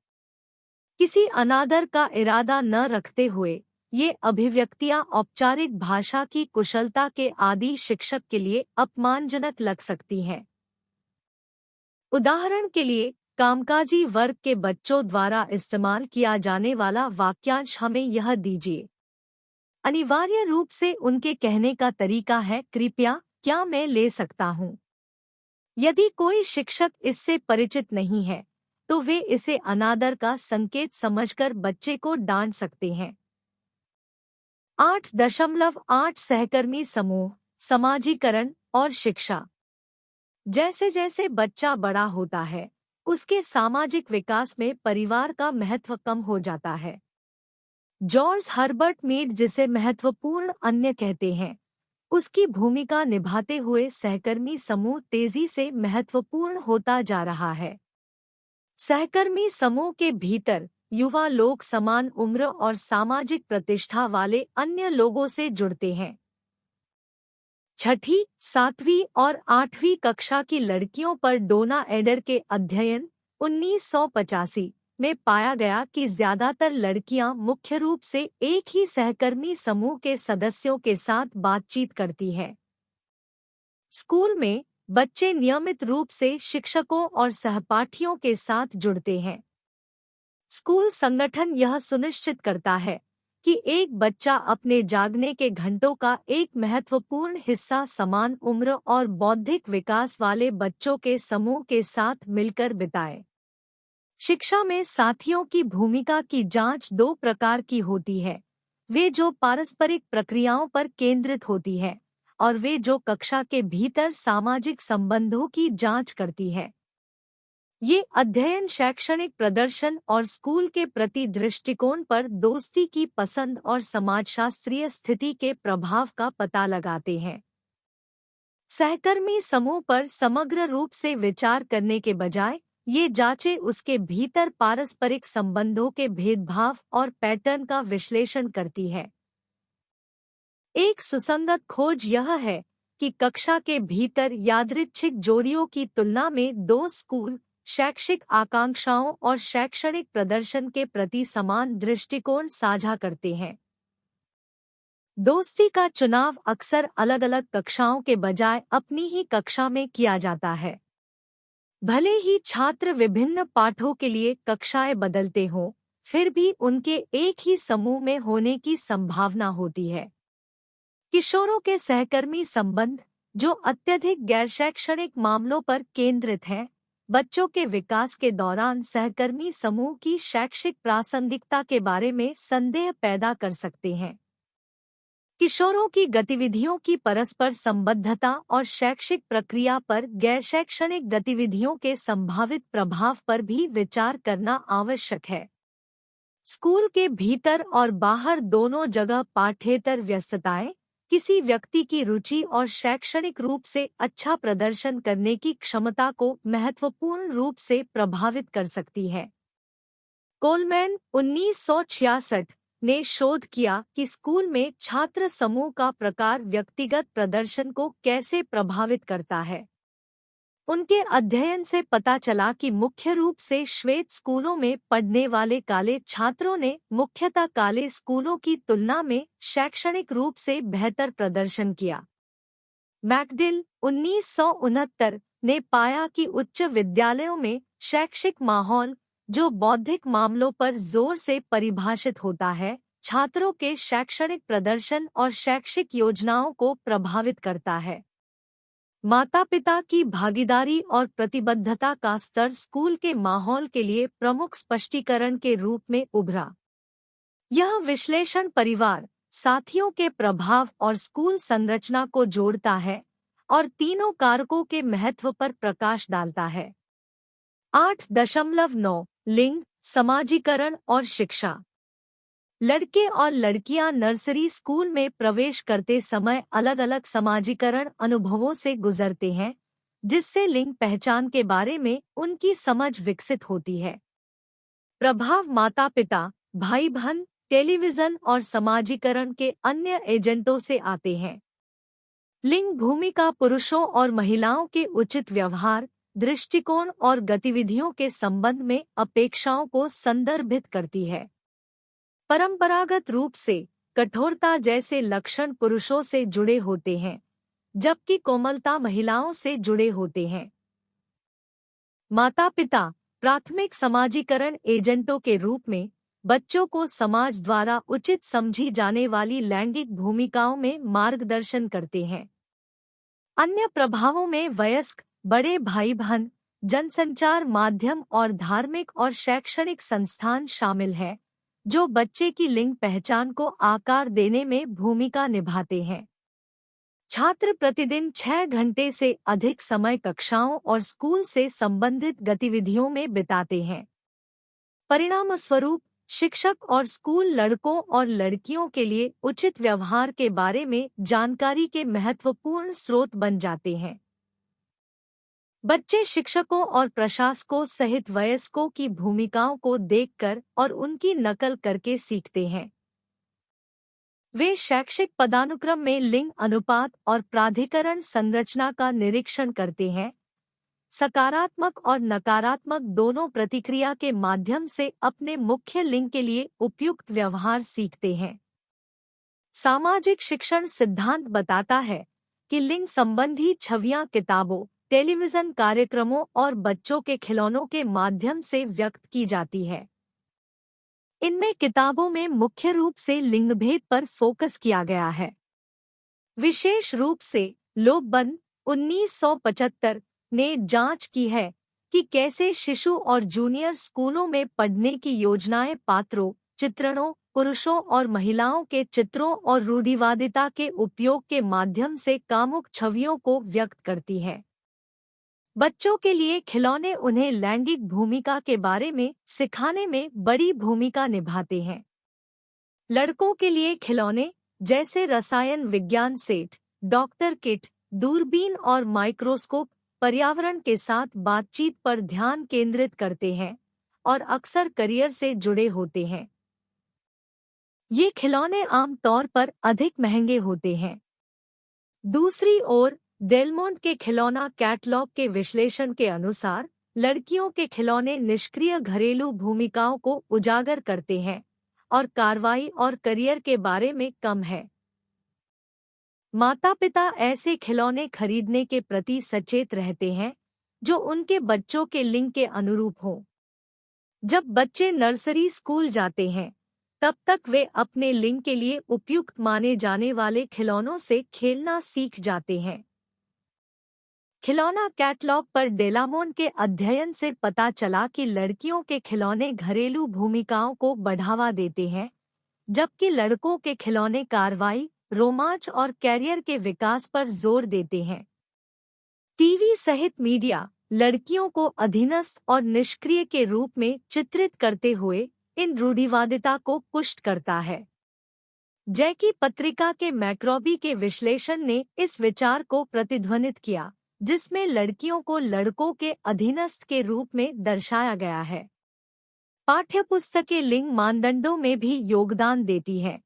किसी अनादर का इरादा न रखते हुए ये अभिव्यक्तियां औपचारिक भाषा की कुशलता के आदी शिक्षक के लिए अपमानजनक लग सकती हैं। उदाहरण के लिए, कामकाजी वर्ग के बच्चों द्वारा इस्तेमाल किया जाने वाला वाक्यांश हमें यह दीजिए। अनिवार्य रूप से उनके कहने का तरीका है, कृपया, क्या मैं ले सकता हूँ? यदि कोई शिक्षक इससे परिचित नहीं है तो वे इसे अनादर का संकेत समझकर बच्चे को डांट सकते हैं। 8.8 सहकर्मी समूह, समाजीकरण और शिक्षा। जैसे जैसे बच्चा बड़ा होता है, उसके सामाजिक विकास में परिवार का महत्व कम हो जाता है। जॉर्ज हर्बर्ट मीड जिसे महत्वपूर्ण अन्य कहते हैं, उसकी भूमिका निभाते हुए सहकर्मी समूह तेजी से महत्वपूर्ण होता जा रहा है। सहकर्मी समूह के भीतर युवा लोग समान उम्र और सामाजिक प्रतिष्ठा वाले अन्य लोगों से जुड़ते हैं। छठी, 7वीं और 8वीं कक्षा की लड़कियों पर डोना एडर के अध्ययन 1985 में पाया गया कि ज्यादातर लड़कियां मुख्य रूप से एक ही सहकर्मी समूह के सदस्यों के साथ बातचीत करती हैं। स्कूल में बच्चे नियमित रूप से शिक्षकों और सहपाठियों के साथ जुड़ते हैं। स्कूल संगठन यह सुनिश्चित करता है कि एक बच्चा अपने जागने के घंटों का एक महत्वपूर्ण हिस्सा समान उम्र और बौद्धिक विकास वाले बच्चों के समूह के साथ मिलकर बिताए। शिक्षा में साथियों की भूमिका की जांच 2 प्रकार की होती है, वे जो पारस्परिक प्रक्रियाओं पर केंद्रित होती है और वे जो कक्षा के भीतर सामाजिक संबंधों की जांच करती है। ये अध्ययन शैक्षणिक प्रदर्शन और स्कूल के प्रति दृष्टिकोण पर दोस्ती की पसंद और समाजशास्त्रीय स्थिति के प्रभाव का पता लगाते हैं। सहकर्मी समूह पर समग्र रूप से विचार करने के बजाय ये जांचें उसके भीतर पारस्परिक संबंधों के भेदभाव और पैटर्न का विश्लेषण करती है। एक सुसंगत खोज यह है कि कक्षा के भीतर यादृच्छिक जोड़ियों की तुलना में 2 स्कूल शैक्षिक आकांक्षाओं और शैक्षणिक प्रदर्शन के प्रति समान दृष्टिकोण साझा करते हैं। दोस्ती का चुनाव अक्सर अलग-अलग कक्षाओं के बजाय अपनी ही कक्षा में किया जाता है। भले ही छात्र विभिन्न पाठों के लिए कक्षाएं बदलते हों, फिर भी उनके एक ही समूह में होने की संभावना होती है। किशोरों के सहकर्मी संबंध, जो अत्यधिक गैरशैक्षणिक मामलों पर केंद्रित हैं, बच्चों के विकास के दौरान सहकर्मी समूह की शैक्षिक प्रासंगिकता के बारे में संदेह पैदा कर सकते हैं। किशोरों की गतिविधियों की परस्पर संबद्धता और शैक्षिक प्रक्रिया पर गैरशैक्षणिक गतिविधियों के संभावित प्रभाव पर भी विचार करना आवश्यक है। स्कूल के भीतर और बाहर दोनों जगह पाठ्येतर व्यस्तताएं किसी व्यक्ति की रुचि और शैक्षणिक रूप से अच्छा प्रदर्शन करने की क्षमता को महत्वपूर्ण रूप से प्रभावित कर सकती है। कोलमैन 1966 ने शोध किया कि स्कूल में छात्र समूह का प्रकार व्यक्तिगत प्रदर्शन को कैसे प्रभावित करता है। उनके अध्ययन से पता चला कि मुख्य रूप से श्वेत स्कूलों में पढ़ने वाले काले छात्रों ने मुख्यतः काले स्कूलों की तुलना में शैक्षणिक रूप से बेहतर प्रदर्शन किया। मैकडिल 1969 ने पाया कि उच्च विद्यालयों में शैक्षिक माहौल, जो बौद्धिक मामलों पर जोर से परिभाषित होता है, छात्रों के शैक्षणिक प्रदर्शन और शैक्षिक योजनाओं को प्रभावित करता है। माता-पिता की भागीदारी और प्रतिबद्धता का स्तर स्कूल के माहौल के लिए प्रमुख स्पष्टीकरण के रूप में उभरा। यह विश्लेषण परिवार, साथियों के प्रभाव और स्कूल संरचना को जोड़ता है और तीनों कारकों के महत्व पर प्रकाश डालता है। 8.9 लिंग, समाजीकरण और शिक्षा। लड़के और लड़कियां नर्सरी स्कूल में प्रवेश करते समय अलग-अलग समाजीकरण अनुभवों से गुजरते हैं, जिससे लिंग पहचान के बारे में उनकी समझ विकसित होती है। प्रभाव माता-पिता, भाई-बहन, टेलीविजन और समाजीकरण के अन्य एजेंटों से आते हैं। लिंग भूमिका पुरुषों और महिलाओं के उचित व्यवहार, दृष्टिकोण और गतिविधियों के संबंध में अपेक्षाओं को संदर्भित करती है। परंपरागत रूप से कठोरता जैसे लक्षण पुरुषों से जुड़े होते हैं, जबकि कोमलता महिलाओं से जुड़े होते हैं। माता-पिता प्राथमिक समाजीकरण एजेंटों के रूप में बच्चों को समाज द्वारा उचित समझी जाने वाली लैंगिक भूमिकाओं में मार्गदर्शन करते हैं। अन्य प्रभावों में वयस्क, बड़े भाई-बहन, जनसंचार माध्यम और धार्मिक और शैक्षणिक संस्थान शामिल हैं, जो बच्चे की लिंग पहचान को आकार देने में भूमिका निभाते हैं। छात्र प्रतिदिन 6 घंटे से अधिक समय कक्षाओं और स्कूल से संबंधित गतिविधियों में बिताते हैं। परिणामस्वरूप शिक्षक और स्कूल लड़कों और लड़कियों के लिए उचित व्यवहार के बारे में जानकारी के महत्वपूर्ण स्रोत बन जाते हैं। बच्चे शिक्षकों और प्रशासकों सहित वयस्कों की भूमिकाओं को देखकर और उनकी नकल करके सीखते हैं। वे शैक्षिक पदानुक्रम में लिंग अनुपात और प्राधिकरण संरचना का निरीक्षण करते हैं, सकारात्मक और नकारात्मक दोनों प्रतिक्रिया के माध्यम से अपने मुख्य लिंग के लिए उपयुक्त व्यवहार सीखते हैं। सामाजिक शिक्षण सिद्धांत बताता है कि लिंग संबंधी छवियां किताबों, टेलीविजन कार्यक्रमों और बच्चों के खिलौनों के माध्यम से व्यक्त की जाती है। इनमें किताबों में मुख्य रूप से लिंगभेद पर फोकस किया गया है। विशेष रूप से लोबन 1975 ने जांच की है कि कैसे शिशु और जूनियर स्कूलों में पढ़ने की योजनाएं पात्रों, चित्रणों, पुरुषों और महिलाओं के चित्रों और रूढ़िवादिता के उपयोग के माध्यम से कामुक छवियों को व्यक्त करती है। बच्चों के लिए खिलौने उन्हें लैंगिक भूमिका के बारे में सिखाने में बड़ी भूमिका निभाते हैं। लड़कों के लिए खिलौने जैसे रसायन विज्ञान सेट, डॉक्टर किट, दूरबीन और माइक्रोस्कोप पर्यावरण के साथ बातचीत पर ध्यान केंद्रित करते हैं और अक्सर करियर से जुड़े होते हैं। ये खिलौने आमतौर पर अधिक महंगे होते हैं। दूसरी ओर डेलमोंट के खिलौना कैटलॉग के विश्लेषण के अनुसार लड़कियों के खिलौने निष्क्रिय घरेलू भूमिकाओं को उजागर करते हैं और कार्रवाई और करियर के बारे में कम है। माता-पिता ऐसे खिलौने खरीदने के प्रति सचेत रहते हैं जो उनके बच्चों के लिंग के अनुरूप हों। जब बच्चे नर्सरी स्कूल जाते हैं, तब तक वे अपने लिंग के लिए उपयुक्त माने जाने वाले खिलौनों से खेलना सीख जाते हैं। खिलौना कैटलॉग पर डेलामोन के अध्ययन से पता चला कि लड़कियों के खिलौने घरेलू भूमिकाओं को बढ़ावा देते हैं, जबकि लड़कों के खिलौने कार्रवाई, रोमांच और कैरियर के विकास पर जोर देते हैं। टीवी सहित मीडिया लड़कियों को अधीनस्थ और निष्क्रिय के रूप में चित्रित करते हुए इन रूढ़िवादिता को पुष्ट करता है। जैकी पत्रिका के मैक्रॉबी के विश्लेषण ने इस विचार को प्रतिध्वनित किया, जिसमें लड़कियों को लड़कों के अधीनस्थ के रूप में दर्शाया गया है। पाठ्यपुस्तकें लिंग मानदंडों में भी योगदान देती हैं।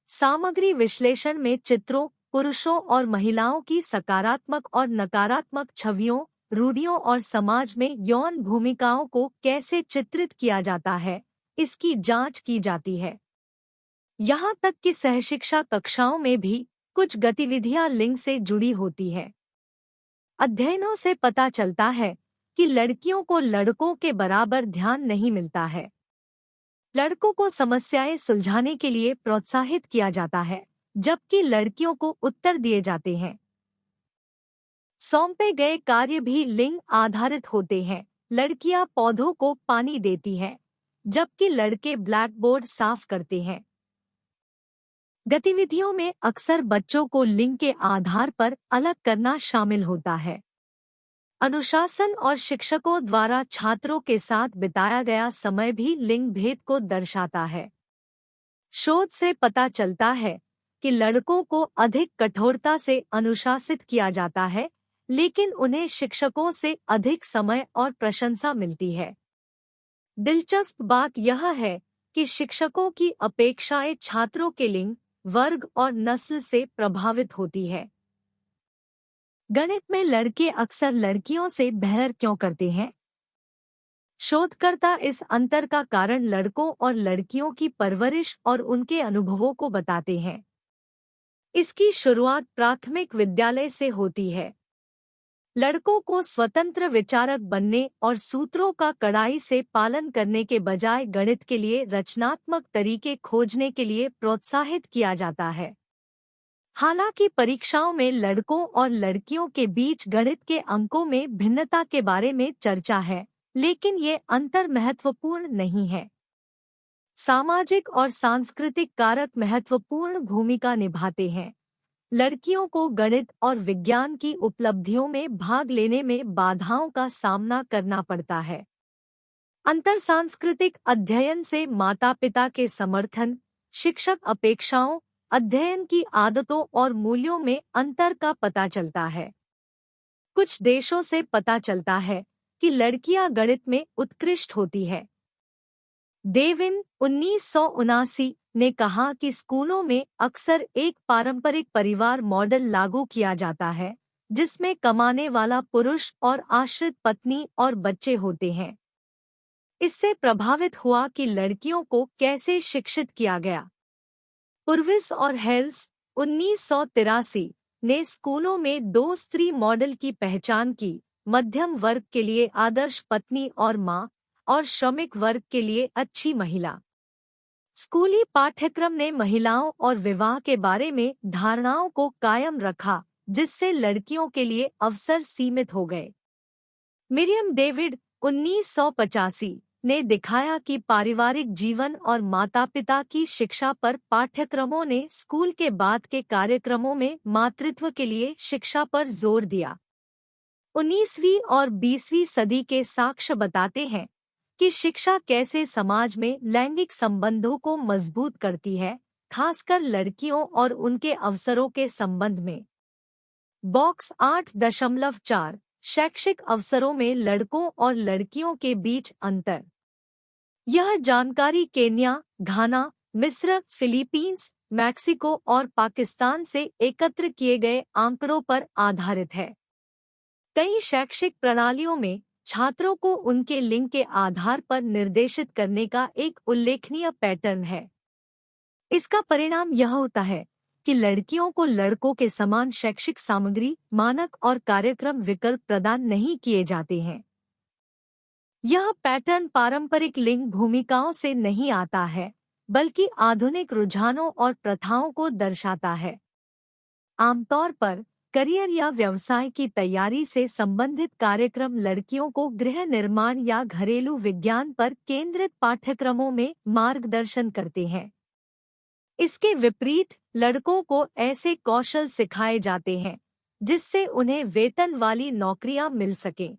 सामग्री विश्लेषण में चित्रों, पुरुषों और महिलाओं की सकारात्मक और नकारात्मक छवियों, रूढ़ियों और समाज में यौन भूमिकाओं को कैसे चित्रित किया जाता है, इसकी जांच की जाती है। यहाँ तक कि सहशिक्षा कक्षाओं में भी कुछ गतिविधियां लिंग से जुड़ी होती है। अध्ययनों से पता चलता है कि लड़कियों को लड़कों के बराबर ध्यान नहीं मिलता है। लड़कों को समस्याएं सुलझाने के लिए प्रोत्साहित किया जाता है, जबकि लड़कियों को उत्तर दिए जाते हैं। सौंपे गए कार्य भी लिंग आधारित होते हैं। लड़कियां पौधों को पानी देती हैं, जबकि लड़के ब्लैकबोर्ड साफ करते हैं। गतिविधियों में अक्सर बच्चों को लिंग के आधार पर अलग करना शामिल होता है। अनुशासन और शिक्षकों द्वारा छात्रों के साथ बिताया गया समय भी लिंग भेद को दर्शाता है। शोध से पता चलता है कि लड़कों को अधिक कठोरता से अनुशासित किया जाता है, लेकिन उन्हें शिक्षकों से अधिक समय और प्रशंसा मिलती है। दिलचस्प बात यह है कि शिक्षकों की अपेक्षाएं छात्रों के लिंग, वर्ग और नस्ल से प्रभावित होती है। गणित में लड़के अक्सर लड़कियों से बेहतर क्यों करते हैं? शोधकर्ता इस अंतर का कारण लड़कों और लड़कियों की परवरिश और उनके अनुभवों को बताते हैं। इसकी शुरुआत प्राथमिक विद्यालय से होती है। लड़कों को स्वतंत्र विचारक बनने और सूत्रों का कड़ाई से पालन करने के बजाय गणित के लिए रचनात्मक तरीके खोजने के लिए प्रोत्साहित किया जाता है। हालांकि परीक्षाओं में लड़कों और लड़कियों के बीच गणित के अंकों में भिन्नता के बारे में चर्चा है, लेकिन ये अंतर महत्वपूर्ण नहीं है। सामाजिक और सांस्कृतिक कारक महत्वपूर्ण भूमिका निभाते हैं। लड़कियों को गणित और विज्ञान की उपलब्धियों में भाग लेने में बाधाओं का सामना करना पड़ता है। अंतर सांस्कृतिक अध्ययन से माता-पिता के समर्थन, शिक्षक अपेक्षाओं, अध्ययन की आदतों और मूल्यों में अंतर का पता चलता है। कुछ देशों से पता चलता है कि लड़कियां गणित में उत्कृष्ट होती है। डेविन 1979 ने कहा कि स्कूलों में अक्सर एक पारंपरिक परिवार मॉडल लागू किया जाता है, जिसमें कमाने वाला पुरुष और आश्रित पत्नी और बच्चे होते हैं। इससे प्रभावित हुआ कि लड़कियों को कैसे शिक्षित किया गया। पुर्विस और हेल्स 1983 ने स्कूलों में दो स्त्री मॉडल की पहचान की, मध्यम वर्ग के लिए आदर्श पत्नी और मां, और श्रमिक वर्ग के लिए अच्छी महिला। स्कूली पाठ्यक्रम ने महिलाओं और विवाह के बारे में धारणाओं को कायम रखा, जिससे लड़कियों के लिए अवसर सीमित हो गए। मिरियम डेविड 1985 ने दिखाया कि पारिवारिक जीवन और माता-पिता की शिक्षा पर पाठ्यक्रमों ने स्कूल के बाद के कार्यक्रमों में मातृत्व के लिए शिक्षा पर जोर दिया। 19वीं और 20वीं सदी के साक्ष्य बताते हैं कि शिक्षा कैसे समाज में लैंगिक संबंधों को मजबूत करती है, खासकर लड़कियों और उनके अवसरों के संबंध में। बॉक्स 8.4 शैक्षिक अवसरों में लड़कों और लड़कियों के बीच अंतर। यह जानकारी केन्या, घाना, मिस्र, फिलीपींस, मैक्सिको और पाकिस्तान से एकत्र किए गए आंकड़ों पर आधारित है। कई शैक्षिक प्रणालियों में छात्रों को उनके लिंग के आधार पर निर्देशित करने का एक उल्लेखनीय पैटर्न है। इसका परिणाम यह होता है कि लड़कियों को लड़कों के समान शैक्षिक सामग्री, मानक और कार्यक्रम विकल्प प्रदान नहीं किए जाते हैं। यह पैटर्न पारंपरिक लिंग भूमिकाओं से नहीं आता है, बल्कि आधुनिक रुझानों और प्रथाओं को दर्शाता है। आमतौर पर करियर या व्यवसाय की तैयारी से संबंधित कार्यक्रम लड़कियों को गृह निर्माण या घरेलू विज्ञान पर केंद्रित पाठ्यक्रमों में मार्गदर्शन करते हैं। इसके विपरीत लड़कों को ऐसे कौशल सिखाए जाते हैं जिससे उन्हें वेतन वाली नौकरियां मिल सकें।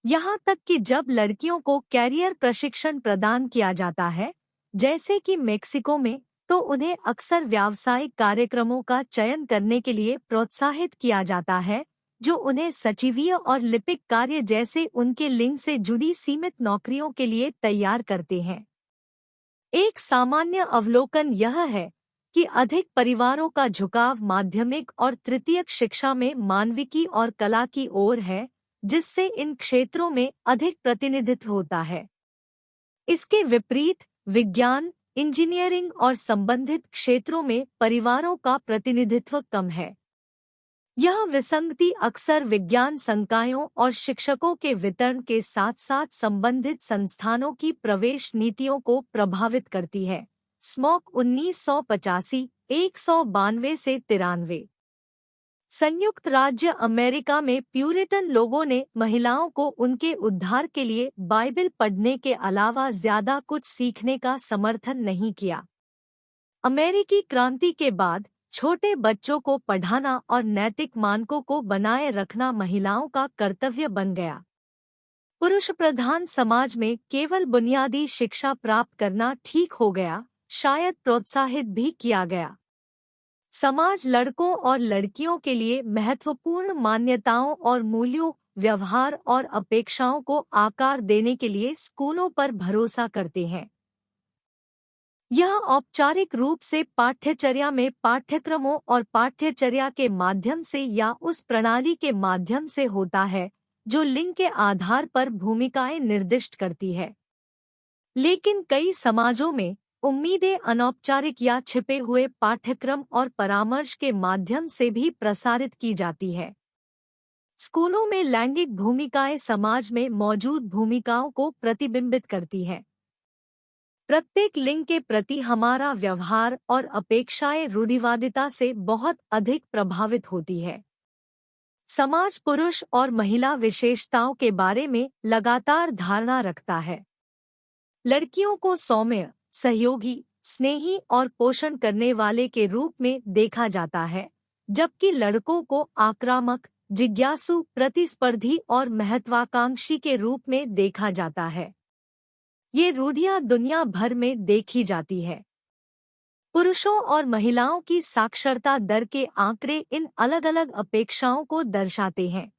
यहाँ तक कि जब लड़कियों को कैरियर प्रशिक्षण प्रदान किया जाता है, जैसे कि मेक्सिको में, तो उन्हें अक्सर व्यावसायिक कार्यक्रमों का चयन करने के लिए प्रोत्साहित किया जाता है, जो उन्हें सचिवीय और लिपिक कार्य जैसे उनके लिंग से जुड़ी सीमित नौकरियों के लिए तैयार करते हैं। एक सामान्य अवलोकन यह है कि अधिक परिवारों का झुकाव माध्यमिक और तृतीयक शिक्षा में मानविकी और कला की ओर है, जिससे इन क्षेत्रों में अधिक प्रतिनिधित्व होता है। इसके विपरीत विज्ञान, इंजीनियरिंग और संबंधित क्षेत्रों में परिवारों का प्रतिनिधित्व कम है। यह विसंगति अक्सर विज्ञान संकायों और शिक्षकों के वितरण के साथ-साथ संबंधित संस्थानों की प्रवेश नीतियों को प्रभावित करती है। स्मॉक 1985, 192 से 93। संयुक्त राज्य अमेरिका में प्यूरिटन लोगों ने महिलाओं को उनके उद्धार के लिए बाइबल पढ़ने के अलावा ज्यादा कुछ सीखने का समर्थन नहीं किया। अमेरिकी क्रांति के बाद छोटे बच्चों को पढ़ाना और नैतिक मानकों को बनाए रखना महिलाओं का कर्तव्य बन गया। पुरुष प्रधान समाज में केवल बुनियादी शिक्षा प्राप्त करना ठीक हो गया, शायद प्रोत्साहित भी किया गया। समाज लड़कों और लड़कियों के लिए महत्वपूर्ण मान्यताओं और मूल्यों, व्यवहार और अपेक्षाओं को आकार देने के लिए स्कूलों पर भरोसा करते हैं। यह औपचारिक रूप से पाठ्यचर्या में पाठ्यक्रमों और पाठ्यचर्या के माध्यम से या उस प्रणाली के माध्यम से होता है जो लिंग के आधार पर भूमिकाएं निर्दिष्ट करती है। लेकिन कई समाजों में उम्मीदें अनौपचारिक या छिपे हुए पाठ्यक्रम और परामर्श के माध्यम से भी प्रसारित की जाती है। स्कूलों में लैंगिक भूमिकाएं समाज में मौजूद भूमिकाओं को प्रतिबिंबित करती हैं। प्रत्येक लिंग के प्रति हमारा व्यवहार और अपेक्षाएं रूढ़िवादिता से बहुत अधिक प्रभावित होती है। समाज पुरुष और महिला विशेषताओं के बारे में लगातार धारणा रखता है। लड़कियों को सौम्य, सहयोगी, स्नेही और पोषण करने वाले के रूप में देखा जाता है, जबकि लड़कों को आक्रामक, जिज्ञासु, प्रतिस्पर्धी और महत्वाकांक्षी के रूप में देखा जाता है। ये रूढ़ियां दुनिया भर में देखी जाती है। पुरुषों और महिलाओं की साक्षरता दर के आंकड़े इन अलग-अलग अपेक्षाओं को दर्शाते हैं।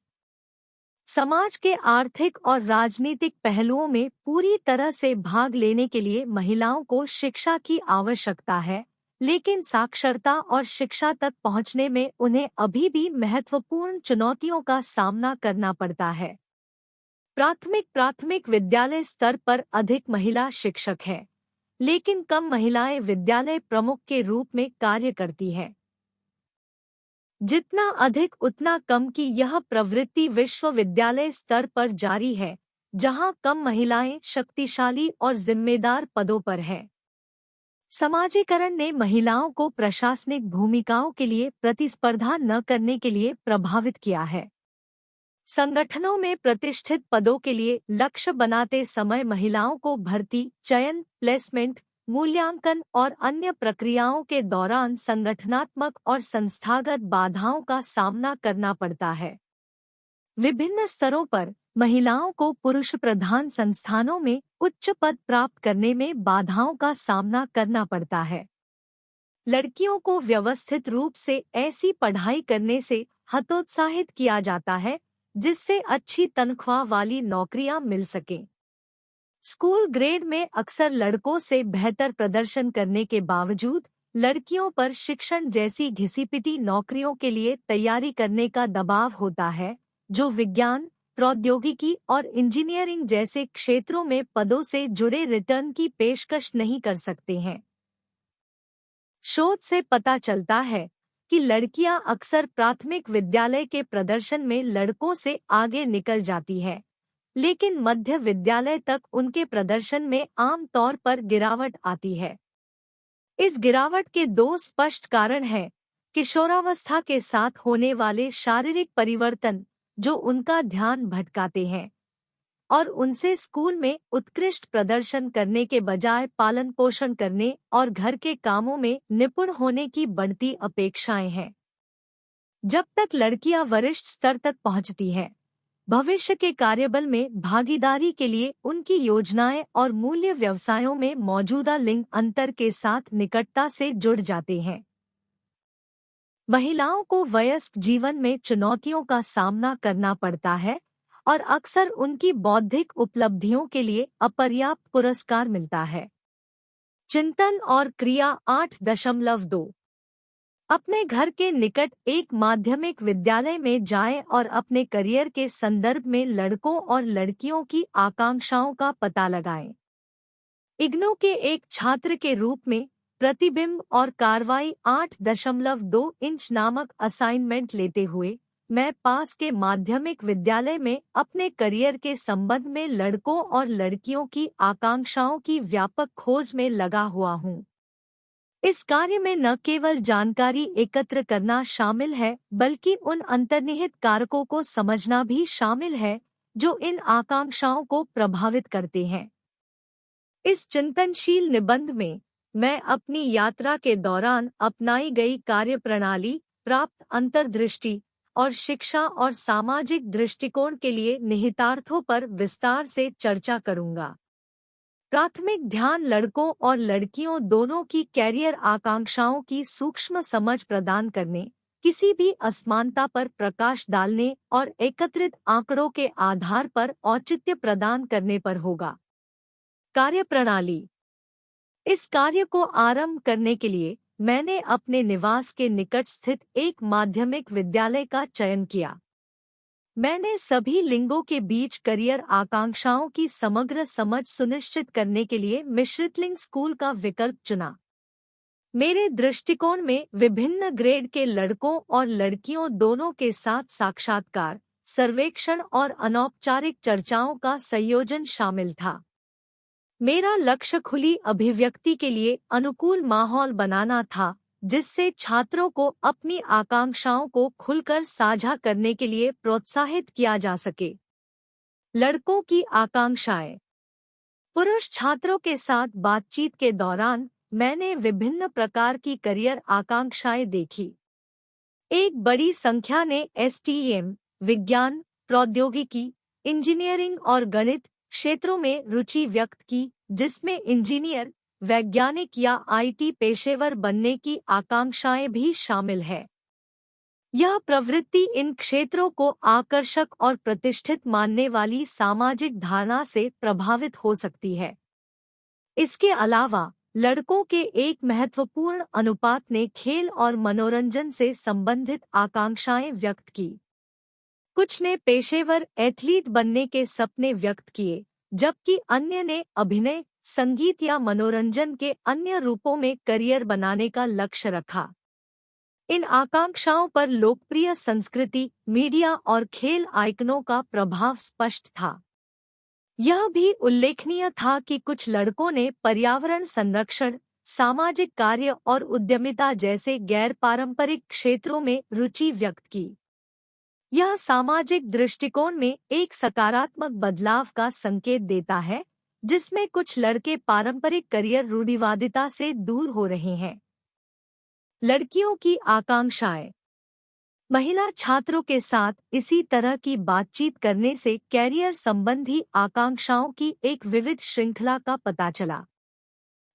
समाज के आर्थिक और राजनीतिक पहलुओं में पूरी तरह से भाग लेने के लिए महिलाओं को शिक्षा की आवश्यकता है, लेकिन साक्षरता और शिक्षा तक पहुंचने में उन्हें अभी भी महत्वपूर्ण चुनौतियों का सामना करना पड़ता है। प्राथमिक विद्यालय स्तर पर अधिक महिला शिक्षक हैं, लेकिन कम महिलाएं विद्यालय प्रमुख के रूप में कार्य करती हैं। जितना अधिक उतना कम की यह प्रवृत्ति विश्वविद्यालय स्तर पर जारी है, जहां कम महिलाएं शक्तिशाली और जिम्मेदार पदों पर हैं। समाजीकरण ने महिलाओं को प्रशासनिक भूमिकाओं के लिए प्रतिस्पर्धा न करने के लिए प्रभावित किया है। संगठनों में प्रतिष्ठित पदों के लिए लक्ष्य बनाते समय महिलाओं को भर्ती, चयन, प्लेसमेंट, मूल्यांकन और अन्य प्रक्रियाओं के दौरान संगठनात्मक और संस्थागत बाधाओं का सामना करना पड़ता है। विभिन्न स्तरों पर महिलाओं को पुरुष प्रधान संस्थानों में उच्च पद प्राप्त करने में बाधाओं का सामना करना पड़ता है। लड़कियों को व्यवस्थित रूप से ऐसी पढ़ाई करने से हतोत्साहित किया जाता है जिससे अच्छी तनख्वाह वाली नौकरियां मिल सकें। स्कूल ग्रेड में अक्सर लड़कों से बेहतर प्रदर्शन करने के बावजूद लड़कियों पर शिक्षण जैसी घिसी-पिटी नौकरियों के लिए तैयारी करने का दबाव होता है, जो विज्ञान, प्रौद्योगिकी और इंजीनियरिंग जैसे क्षेत्रों में पदों से जुड़े रिटर्न की पेशकश नहीं कर सकते हैं। शोध से पता चलता है कि लड़कियां अक्सर प्राथमिक विद्यालय के प्रदर्शन में लड़कों से आगे निकल जाती है, लेकिन मध्य विद्यालय तक उनके प्रदर्शन में आम तौर पर गिरावट आती है। इस गिरावट के दो स्पष्ट कारण हैं: किशोरावस्था के साथ होने वाले शारीरिक परिवर्तन जो उनका ध्यान भटकाते हैं, और उनसे स्कूल में उत्कृष्ट प्रदर्शन करने के बजाय पालन पोषण करने और घर के कामों में निपुण होने की बढ़ती अपेक्षाएं हैं। जब तक लड़कियां वरिष्ठ स्तर तक पहुंचती हैं, भविष्य के कार्यबल में भागीदारी के लिए उनकी योजनाएं और मूल्य व्यवसायों में मौजूदा लिंग अंतर के साथ निकटता से जुड़ जाते हैं। महिलाओं को वयस्क जीवन में चुनौतियों का सामना करना पड़ता है और अक्सर उनकी बौद्धिक उपलब्धियों के लिए अपर्याप्त पुरस्कार मिलता है। चिंतन और क्रिया 8.2 अपने घर के निकट एक माध्यमिक विद्यालय में जाएं और अपने करियर के संदर्भ में लड़कों और लड़कियों की आकांक्षाओं का पता लगाएं। इग्नू के एक छात्र के रूप में प्रतिबिंब और कार्रवाई 8.2 इंच नामक असाइनमेंट लेते हुए मैं पास के माध्यमिक विद्यालय में अपने करियर के संबंध में लड़कों और लड़कियों की आकांक्षाओं की व्यापक खोज में लगा हुआ हूँ। इस कार्य में न केवल जानकारी एकत्र करना शामिल है, बल्कि उन अंतर्निहित कारकों को समझना भी शामिल है जो इन आकांक्षाओं को प्रभावित करते हैं। इस चिंतनशील निबंध में मैं अपनी यात्रा के दौरान अपनाई गई कार्यप्रणाली, प्राप्त अंतर्दृष्टि और शिक्षा और सामाजिक दृष्टिकोण के लिए निहितार्थों पर विस्तार से चर्चा करूंगा। प्राथमिक ध्यान लड़कों और लड़कियों दोनों की कैरियर आकांक्षाओं की सूक्ष्म समझ प्रदान करने, किसी भी असमानता पर प्रकाश डालने और एकत्रित आंकड़ों के आधार पर औचित्य प्रदान करने पर होगा। कार्यप्रणाली। इस कार्य को आरंभ करने के लिए मैंने अपने निवास के निकट स्थित एक माध्यमिक विद्यालय का चयन किया। मैंने सभी लिंगों के बीच करियर आकांक्षाओं की समग्र समझ सुनिश्चित करने के लिए मिश्रित लिंग स्कूल का विकल्प चुना। मेरे दृष्टिकोण में विभिन्न ग्रेड के लड़कों और लड़कियों दोनों के साथ साक्षात्कार, सर्वेक्षण और अनौपचारिक चर्चाओं का संयोजन शामिल था। मेरा लक्ष्य खुली अभिव्यक्ति के लिए अनुकूल माहौल बनाना था, जिससे छात्रों को अपनी आकांक्षाओं को खुलकर साझा करने के लिए प्रोत्साहित किया जा सके। लड़कों की आकांक्षाएं। पुरुष छात्रों के साथ बातचीत के दौरान मैंने विभिन्न प्रकार की करियर आकांक्षाएं देखी। एक बड़ी संख्या ने STEM, विज्ञान, प्रौद्योगिकी, इंजीनियरिंग और गणित क्षेत्रों में रुचि व्यक्त की, जिसमें इंजीनियर, वैज्ञानिक या IT पेशेवर बनने की आकांक्षाएं भी शामिल है। यह प्रवृत्ति इन क्षेत्रों को आकर्षक और प्रतिष्ठित मानने वाली सामाजिक धारणा से प्रभावित हो सकती है। इसके अलावा लड़कों के एक महत्वपूर्ण अनुपात ने खेल और मनोरंजन से संबंधित आकांक्षाएं व्यक्त की। कुछ ने पेशेवर एथलीट बनने के सपने व्यक्त किए, जबकि अन्य ने अभिनय, संगीत या मनोरंजन के अन्य रूपों में करियर बनाने का लक्ष्य रखा। इन आकांक्षाओं पर लोकप्रिय संस्कृति, मीडिया और खेल आइकनों का प्रभाव स्पष्ट था। यह भी उल्लेखनीय था कि कुछ लड़कों ने पर्यावरण संरक्षण, सामाजिक कार्य और उद्यमिता जैसे गैर पारंपरिक क्षेत्रों में रुचि व्यक्त की। यह सामाजिक दृष्टिकोण में एक सकारात्मक बदलाव का संकेत देता है, जिसमें कुछ लड़के पारंपरिक करियर रूढ़िवादिता से दूर हो रहे हैं। लड़कियों की आकांक्षाएं। महिला छात्रों के साथ इसी तरह की बातचीत करने से कैरियर संबंधी आकांक्षाओं की एक विविध श्रृंखला का पता चला।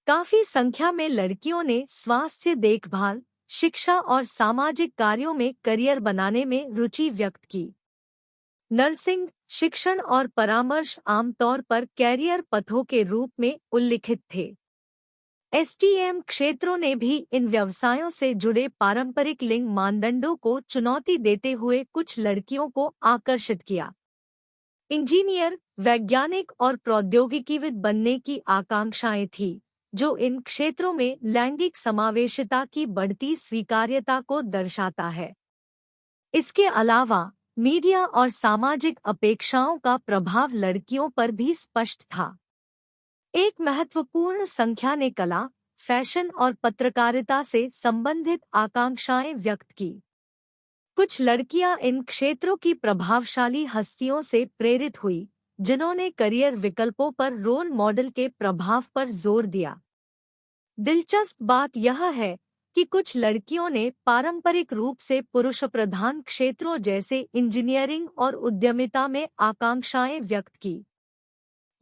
काफी संख्या में लड़कियों ने स्वास्थ्य देखभाल, शिक्षा और सामाजिक कार्यों में करियर बनाने में रुचि व्यक्त की। नर्सिंग, शिक्षण और परामर्श आमतौर पर कैरियर पथों के रूप में उल्लिखित थे। STEM क्षेत्रों ने भी इन व्यवसायों से जुड़े पारंपरिक लिंग मानदंडों को चुनौती देते हुए कुछ लड़कियों को आकर्षित किया। इंजीनियर, वैज्ञानिक और प्रौद्योगिकीविद बनने की आकांक्षाएं थी, जो इन क्षेत्रों में लैंगिक समावेशिता की बढ़ती स्वीकार्यता को दर्शाता है। इसके अलावा मीडिया और सामाजिक अपेक्षाओं का प्रभाव लड़कियों पर भी स्पष्ट था। एक महत्वपूर्ण संख्या ने कला, फैशन और पत्रकारिता से संबंधित आकांक्षाएं व्यक्त की। कुछ लड़कियां इन क्षेत्रों की प्रभावशाली हस्तियों से प्रेरित हुई, जिन्होंने करियर विकल्पों पर रोल मॉडल के प्रभाव पर जोर दिया। दिलचस्प बात यह है कि कुछ लड़कियों ने पारंपरिक रूप से पुरुष प्रधान क्षेत्रों जैसे इंजीनियरिंग और उद्यमिता में आकांक्षाएं व्यक्त की।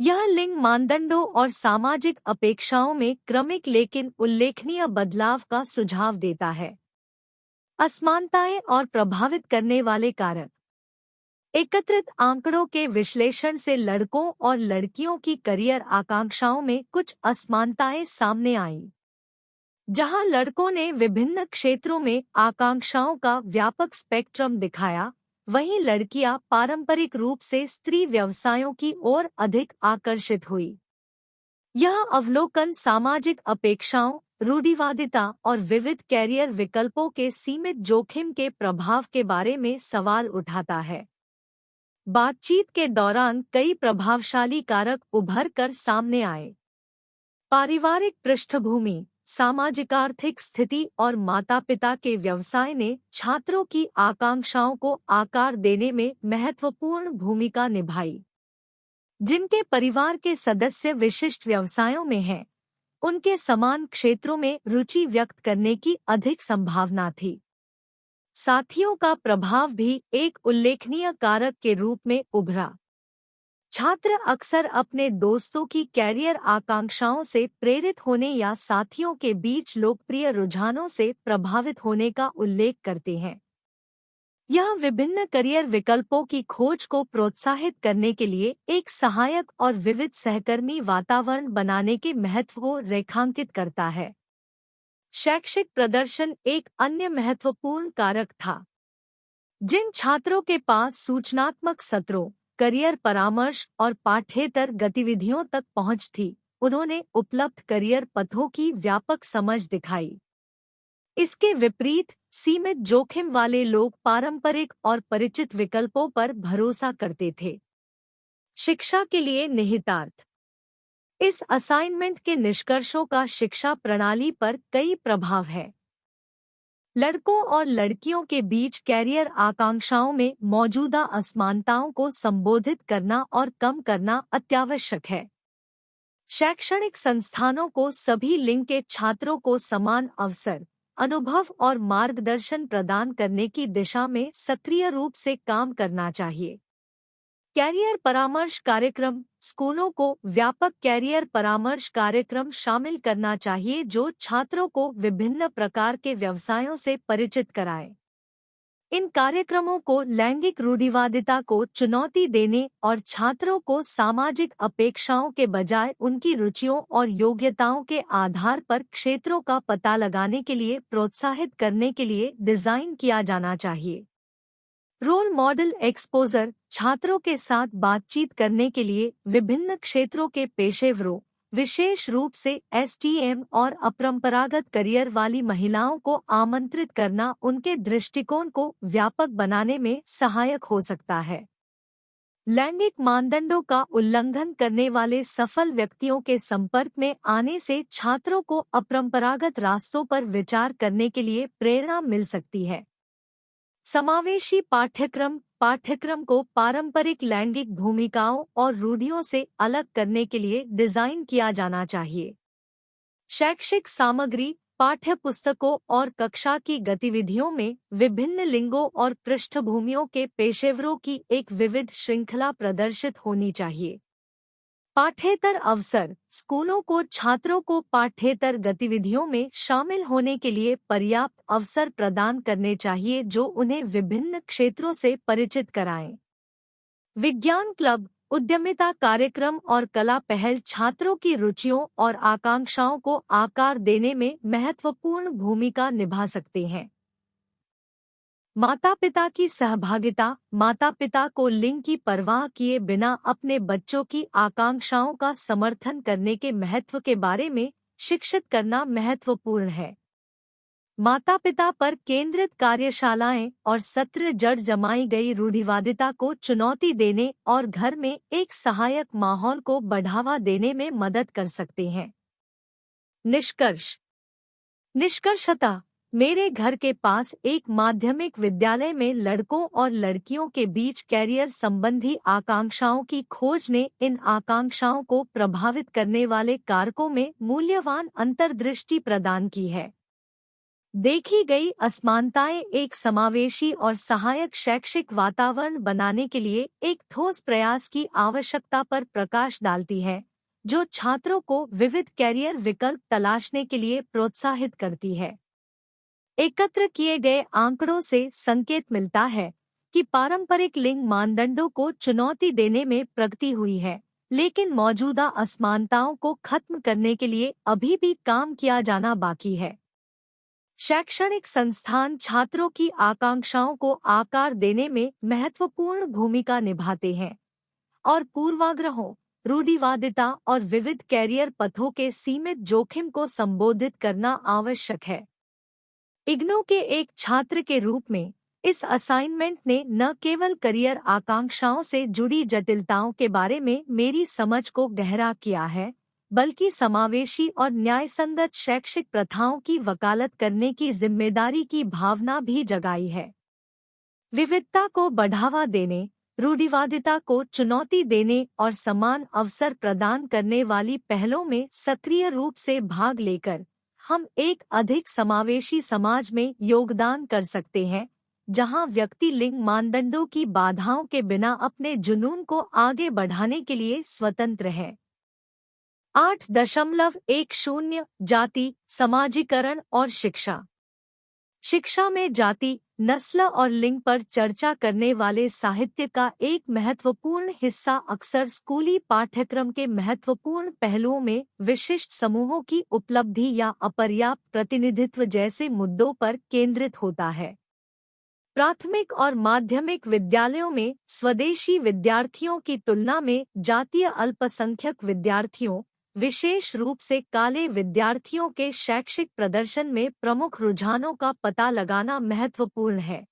यह लिंग मानदंडों और सामाजिक अपेक्षाओं में क्रमिक लेकिन उल्लेखनीय बदलाव का सुझाव देता है। असमानताएं और प्रभावित करने वाले कारक। एकत्रित आंकड़ों के विश्लेषण से लड़कों और लड़कियों की करियर आकांक्षाओं में कुछ असमानताएं सामने आईं। जहां लड़कों ने विभिन्न क्षेत्रों में आकांक्षाओं का व्यापक स्पेक्ट्रम दिखाया, वहीं लड़कियां पारंपरिक रूप से स्त्री व्यवसायों की ओर अधिक आकर्षित हुई। यह अवलोकन सामाजिक अपेक्षाओं, रूढ़िवादिता और विविध कैरियर विकल्पों के सीमित जोखिम के प्रभाव के बारे में सवाल उठाता है। बातचीत के दौरान कई प्रभावशाली कारक उभर कर सामने आए। पारिवारिक पृष्ठभूमि, सामाजिक आर्थिक स्थिति और माता-पिता के व्यवसाय ने छात्रों की आकांक्षाओं को आकार देने में महत्वपूर्ण भूमिका निभाई। जिनके परिवार के सदस्य विशिष्ट व्यवसायों में हैं, उनके समान क्षेत्रों में रुचि व्यक्त करने की अधिक संभावना थी। साथियों का प्रभाव भी एक उल्लेखनीय कारक के रूप में उभरा। छात्र अक्सर अपने दोस्तों की कैरियर आकांक्षाओं से प्रेरित होने या साथियों के बीच लोकप्रिय रुझानों से प्रभावित होने का उल्लेख करते हैं। यह विभिन्न करियर विकल्पों की खोज को प्रोत्साहित करने के लिए एक सहायक और विविध सहकर्मी वातावरण बनाने के महत्व को रेखांकित करता है। शैक्षिक प्रदर्शन एक अन्य महत्वपूर्ण कारक था। जिन छात्रों के पास सूचनात्मक सत्रों, करियर परामर्श और पाठ्येतर गतिविधियों तक पहुंच थी, उन्होंने उपलब्ध करियर पथों की व्यापक समझ दिखाई। इसके विपरीत सीमित जोखिम वाले लोग पारंपरिक और परिचित विकल्पों पर भरोसा करते थे। शिक्षा के लिए निहितार्थ। इस असाइनमेंट के निष्कर्षों का शिक्षा प्रणाली पर कई प्रभाव है। लड़कों और लड़कियों के बीच कैरियर आकांक्षाओं में मौजूदा असमानताओं को संबोधित करना और कम करना अत्यावश्यक है। शैक्षणिक संस्थानों को सभी लिंग के छात्रों को समान अवसर, अनुभव और मार्गदर्शन प्रदान करने की दिशा में सक्रिय रूप से काम करना चाहिए। कैरियर परामर्श कार्यक्रम स्कूलों को व्यापक कैरियर परामर्श कार्यक्रम शामिल करना चाहिए जो छात्रों को विभिन्न प्रकार के व्यवसायों से परिचित कराए। इन कार्यक्रमों को लैंगिक रूढ़िवादिता को चुनौती देने और छात्रों को सामाजिक अपेक्षाओं के बजाय उनकी रुचियों और योग्यताओं के आधार पर क्षेत्रों का पता लगाने के लिए प्रोत्साहित करने के लिए डिजाइन किया जाना चाहिए। रोल मॉडल एक्सपोजर छात्रों के साथ बातचीत करने के लिए विभिन्न क्षेत्रों के पेशेवरों, विशेष रूप से एसटीएम और अपरंपरागत करियर वाली महिलाओं को आमंत्रित करना उनके दृष्टिकोण को व्यापक बनाने में सहायक हो सकता है। लैंगिक मानदंडों का उल्लंघन करने वाले सफल व्यक्तियों के संपर्क में आने से छात्रों को अपरंपरागत रास्तों पर विचार करने के लिए प्रेरणा मिल सकती है। समावेशी पाठ्यक्रम को पारंपरिक लैंगिक भूमिकाओं और रूढ़ियों से अलग करने के लिए डिजाइन किया जाना चाहिए। शैक्षिक सामग्री, पाठ्यपुस्तकों और कक्षा की गतिविधियों में विभिन्न लिंगों और पृष्ठभूमियों के पेशेवरों की एक विविध श्रृंखला प्रदर्शित होनी चाहिए। पाठ्येतर अवसर स्कूलों को छात्रों को पाठ्येतर गतिविधियों में शामिल होने के लिए पर्याप्त अवसर प्रदान करने चाहिए जो उन्हें विभिन्न क्षेत्रों से परिचित कराएं। विज्ञान क्लब, उद्यमिता कार्यक्रम और कला पहल छात्रों की रुचियों और आकांक्षाओं को आकार देने में महत्वपूर्ण भूमिका निभा सकते हैं। माता-पिता की सहभागिता माता-पिता को लिंग की परवाह किए बिना अपने बच्चों की आकांक्षाओं का समर्थन करने के महत्व के बारे में शिक्षित करना महत्वपूर्ण है। माता-पिता पर केंद्रित कार्यशालाएं और सत्र जड़ जमाई गई रूढ़िवादिता को चुनौती देने और घर में एक सहायक माहौल को बढ़ावा देने में मदद कर सकते हैं। निष्कर्षतः मेरे घर के पास एक माध्यमिक विद्यालय में लड़कों और लड़कियों के बीच कैरियर संबंधी आकांक्षाओं की खोज ने इन आकांक्षाओं को प्रभावित करने वाले कारकों में मूल्यवान अंतर्दृष्टि प्रदान की है। देखी गई असमानताएं एक समावेशी और सहायक शैक्षिक वातावरण बनाने के लिए एक ठोस प्रयास की आवश्यकता पर प्रकाश डालती है, जो छात्रों को विविध कैरियर विकल्प तलाशने के लिए प्रोत्साहित करती है। एकत्र किए गए आंकड़ों से संकेत मिलता है कि पारंपरिक लिंग मानदंडों को चुनौती देने में प्रगति हुई है, लेकिन मौजूदा असमानताओं को खत्म करने के लिए अभी भी काम किया जाना बाकी है। शैक्षणिक संस्थान छात्रों की आकांक्षाओं को आकार देने में महत्वपूर्ण भूमिका निभाते हैं और पूर्वाग्रहों, रूढ़िवादिता और विविध कैरियर पथों के सीमित जोखिम को संबोधित करना आवश्यक है। इग्नू के एक छात्र के रूप में इस असाइनमेंट ने न केवल करियर आकांक्षाओं से जुड़ी जटिलताओं के बारे में मेरी समझ को गहरा किया है, बल्कि समावेशी और न्यायसंगत शैक्षिक प्रथाओं की वकालत करने की जिम्मेदारी की भावना भी जगाई है। विविधता को बढ़ावा देने, रूढ़िवादिता को चुनौती देने और समान अवसर प्रदान करने वाली पहलों में सक्रिय रूप से भाग लेकर हम एक अधिक समावेशी समाज में योगदान कर सकते हैं, जहां व्यक्ति लिंग मानदंडों की बाधाओं के बिना अपने जुनून को आगे बढ़ाने के लिए स्वतंत्र है। 8.10 जाति, समाजीकरण और शिक्षा। शिक्षा में जाति, नस्ल और लिंग पर चर्चा करने वाले साहित्य का एक महत्वपूर्ण हिस्सा अक्सर स्कूली पाठ्यक्रम के महत्वपूर्ण पहलुओं में विशिष्ट समूहों की उपलब्धि या अपर्याप्त प्रतिनिधित्व जैसे मुद्दों पर केंद्रित होता है। प्राथमिक और माध्यमिक विद्यालयों में स्वदेशी विद्यार्थियों की तुलना में जातीय अल्पसंख्यक विद्यार्थियों, विशेष रूप से काले विद्यार्थियों के शैक्षिक प्रदर्शन में प्रमुख रुझानों का पता लगाना महत्वपूर्ण है।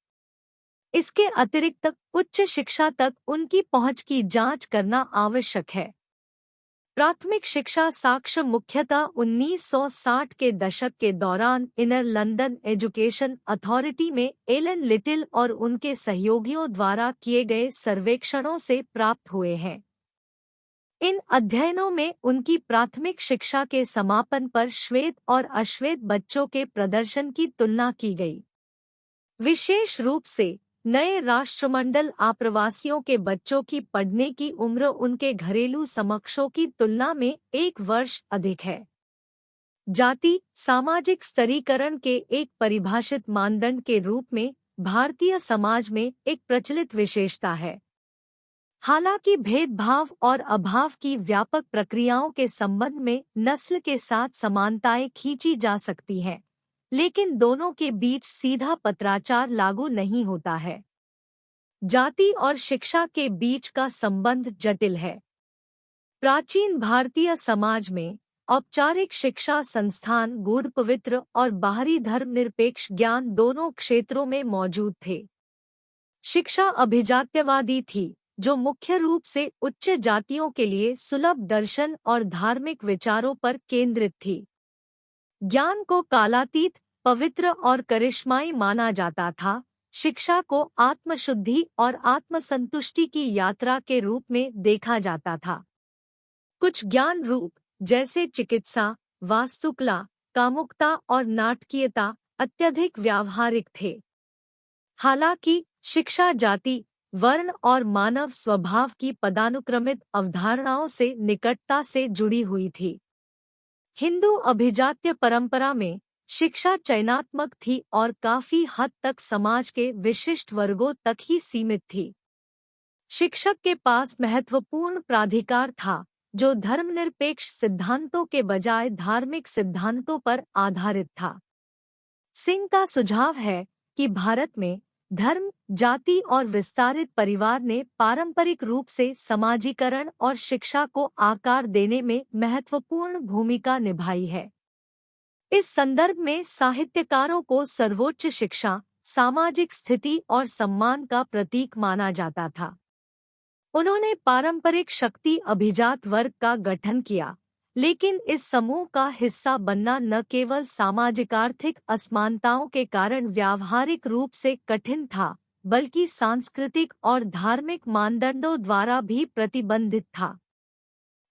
इसके अतिरिक्त उच्च शिक्षा तक उनकी पहुंच की जांच करना आवश्यक है। प्राथमिक शिक्षा साक्ष्य मुख्यतः 1960 के दशक के दौरान इनर लंदन एजुकेशन अथॉरिटी में एलन लिटिल और उनके सहयोगियों द्वारा किए गए सर्वेक्षणों से प्राप्त हुए हैं। इन अध्ययनों में उनकी प्राथमिक शिक्षा के समापन पर श्वेत और अश्वेत बच्चों के प्रदर्शन की तुलना की गई। विशेष रूप से नए राष्ट्रमंडल आप्रवासियों के बच्चों की पढ़ने की उम्र उनके घरेलू समकक्षों की तुलना में 1 वर्ष अधिक है। जाति सामाजिक स्तरीकरण के एक परिभाषित मानदंड के रूप में भारतीय समाज में एक प्रचलित विशेषता है। हालांकि भेदभाव और अभाव की व्यापक प्रक्रियाओं के संबंध में नस्ल के साथ समानताएं खींची जा सकती हैं, लेकिन दोनों के बीच सीधा पत्राचार लागू नहीं होता है। जाति और शिक्षा के बीच का संबंध जटिल है। प्राचीन भारतीय समाज में औपचारिक शिक्षा संस्थान गूढ़ पवित्र और बाहरी धर्मनिरपेक्ष ज्ञान दोनों क्षेत्रों में मौजूद थे। शिक्षा अभिजात्यवादी थी, जो मुख्य रूप से उच्च जातियों के लिए सुलभ दर्शन और धार्मिक विचारों पर केंद्रित थी। ज्ञान को कालातीत, पवित्र और करिश्माई माना जाता था। शिक्षा को आत्मशुद्धि और आत्मसंतुष्टि की यात्रा के रूप में देखा जाता था। कुछ ज्ञान रूप जैसे चिकित्सा, वास्तुकला, कामुकता और नाटकीयता अत्यधिक व्यावहारिक थे। हालांकि शिक्षा जाति, वर्ण और मानव स्वभाव की पदानुक्रमित अवधारणाओं से निकटता से जुड़ी हुई थी। हिंदू अभिजात्य परंपरा में शिक्षा चयनात्मक थी और काफी हद तक समाज के विशिष्ट वर्गों तक ही सीमित थी। शिक्षक के पास महत्वपूर्ण प्राधिकार था, जो धर्मनिरपेक्ष सिद्धांतों के बजाय धार्मिक सिद्धांतों पर आधारित था। सिंह का सुझाव है कि भारत में धर्म, जाति और विस्तारित परिवार ने पारंपरिक रूप से समाजीकरण और शिक्षा को आकार देने में महत्वपूर्ण भूमिका निभाई है। इस संदर्भ में साहित्यकारों को सर्वोच्च शिक्षा, सामाजिक स्थिति और सम्मान का प्रतीक माना जाता था। उन्होंने पारंपरिक शक्ति अभिजात वर्ग का गठन किया, लेकिन इस समूह का हिस्सा बनना न केवल सामाजिक आर्थिक असमानताओं के कारण व्यावहारिक रूप से कठिन था, बल्कि सांस्कृतिक और धार्मिक मानदंडों द्वारा भी प्रतिबंधित था।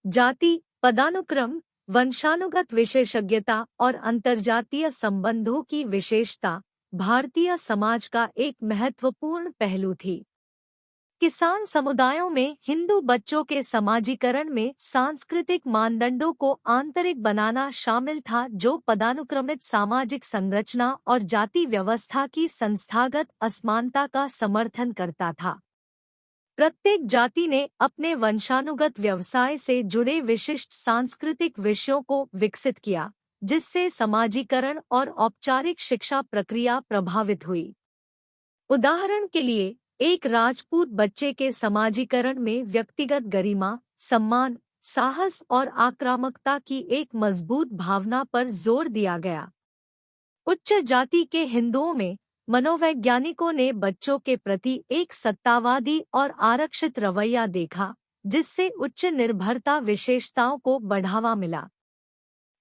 जाति, पदानुक्रम, वंशानुगत विशेषज्ञता और अंतर्जातीय संबंधों की विशेषता भारतीय समाज का एक महत्वपूर्ण पहलू थी। किसान समुदायों में हिंदू बच्चों के समाजीकरण में सांस्कृतिक मानदंडों को आंतरिक बनाना शामिल था, जो पदानुक्रमित सामाजिक संरचना और जाति व्यवस्था की संस्थागत असमानता का समर्थन करता था। प्रत्येक जाति ने अपने वंशानुगत व्यवसाय से जुड़े विशिष्ट सांस्कृतिक विषयों को विकसित किया, जिससे समाजीकरण और औपचारिक शिक्षा प्रक्रिया प्रभावित हुई। उदाहरण के लिए, एक राजपूत बच्चे के समाजीकरण में व्यक्तिगत गरिमा, सम्मान, साहस और आक्रामकता की एक मजबूत भावना पर जोर दिया गया। उच्च जाति के हिंदुओं में मनोवैज्ञानिकों ने बच्चों के प्रति एक सत्तावादी और आरक्षित रवैया देखा, जिससे उच्च निर्भरता विशेषताओं को बढ़ावा मिला।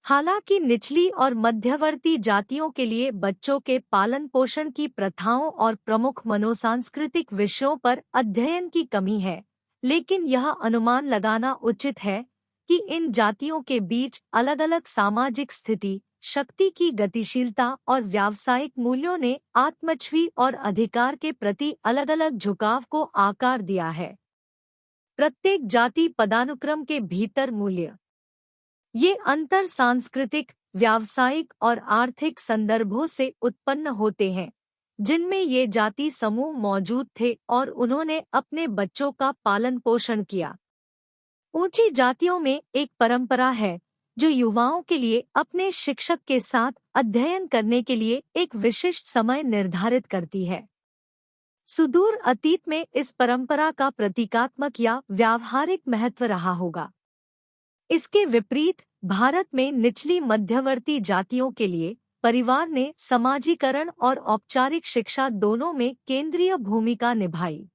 हालांकि निचली और मध्यवर्ती जातियों के लिए बच्चों के पालन पोषण की प्रथाओं और प्रमुख मनोसांस्कृतिक विषयों पर अध्ययन की कमी है, लेकिन यह अनुमान लगाना उचित है कि इन जातियों के बीच अलग-अलग सामाजिक स्थिति, शक्ति की गतिशीलता और व्यावसायिक मूल्यों ने आत्मछवि और अधिकार के प्रति अलग-अलग झुकाव को आकार दिया है। प्रत्येक जाति पदानुक्रम के भीतर मूल्य, ये अंतर सांस्कृतिक, व्यावसायिक और आर्थिक संदर्भों से उत्पन्न होते हैं, जिनमें ये जाति समूह मौजूद थे और उन्होंने अपने बच्चों का पालन पोषण किया। ऊंची जातियों में एक परंपरा है जो युवाओं के लिए अपने शिक्षक के साथ अध्ययन करने के लिए एक विशिष्ट समय निर्धारित करती है। सुदूर अतीत में इस परंपरा का प्रतीकात्मक या व्यावहारिक महत्व रहा होगा। इसके विपरीत भारत में निचली मध्यवर्ती जातियों के लिए परिवार ने समाजीकरण और औपचारिक शिक्षा दोनों में केंद्रीय भूमिका निभाई।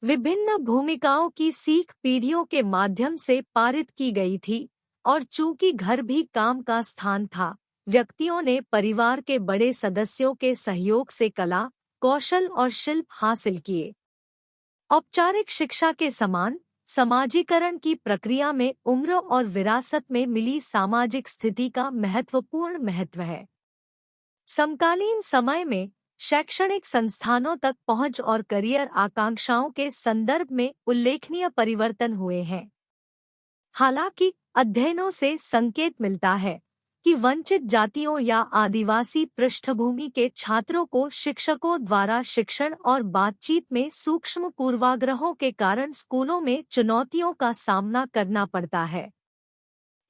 विभिन्न भूमिकाओं की सीख पीढ़ियों के माध्यम से पारित की गई थी, और चूंकि घर भी काम का स्थान था, व्यक्तियों ने परिवार के बड़े सदस्यों के सहयोग से कला, कौशल और शिल्प हासिल किए। औपचारिक शिक्षा के समान समाजीकरण की प्रक्रिया में उम्र और विरासत में मिली सामाजिक स्थिति का महत्वपूर्ण महत्व है। समकालीन समय में शैक्षणिक संस्थानों तक पहुंच और करियर आकांक्षाओं के संदर्भ में उल्लेखनीय परिवर्तन हुए हैं। हालांकि अध्ययनों से संकेत मिलता है कि वंचित जातियों या आदिवासी पृष्ठभूमि के छात्रों को शिक्षकों द्वारा शिक्षण और बातचीत में सूक्ष्म पूर्वाग्रहों के कारण स्कूलों में चुनौतियों का सामना करना पड़ता है।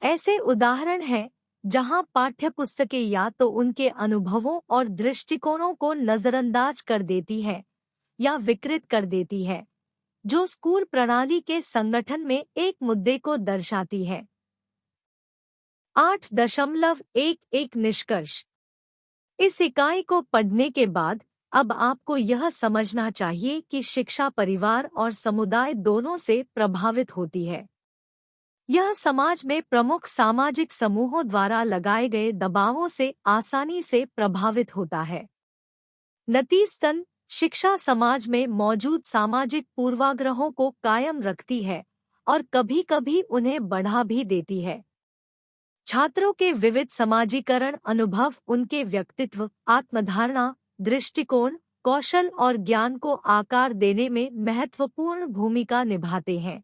ऐसे उदाहरण हैं जहां पाठ्यपुस्तकें या तो उनके अनुभवों और दृष्टिकोणों को नजरअंदाज कर देती है या विकृत कर देती है, जो स्कूल प्रणाली के संगठन में एक मुद्दे को दर्शाती है। 8.11 निष्कर्ष। इस इकाई को पढ़ने के बाद अब आपको यह समझना चाहिए कि शिक्षा परिवार और समुदाय दोनों से प्रभावित होती है। यह समाज में प्रमुख सामाजिक समूहों द्वारा लगाए गए दबावों से आसानी से प्रभावित होता है। नतीजतन शिक्षा समाज में मौजूद सामाजिक पूर्वाग्रहों को कायम रखती है और कभी-कभी उन्हें बढ़ा भी देती है। छात्रों के विविध समाजीकरण अनुभव उनके व्यक्तित्व, आत्मधारणा, दृष्टिकोण, कौशल और ज्ञान को आकार देने में महत्वपूर्ण भूमिका निभाते हैं।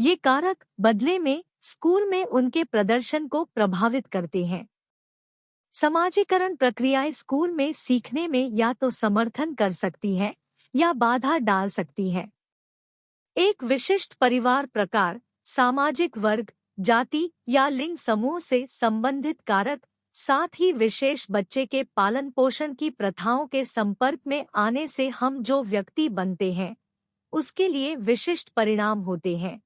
ये कारक बदले में स्कूल में उनके प्रदर्शन को प्रभावित करते हैं। समाजीकरण प्रक्रियाएं स्कूल में सीखने में या तो समर्थन कर सकती हैं या बाधा डाल सकती हैं। एक विशिष्ट परिवार प्रकार, सामाजिक वर्ग, जाति या लिंग समूह से संबंधित कारक, साथ ही विशेष बच्चे के पालन पोषण की प्रथाओं के संपर्क में आने से हम जो व्यक्ति बनते हैं, उसके लिए विशिष्ट परिणाम होते हैं।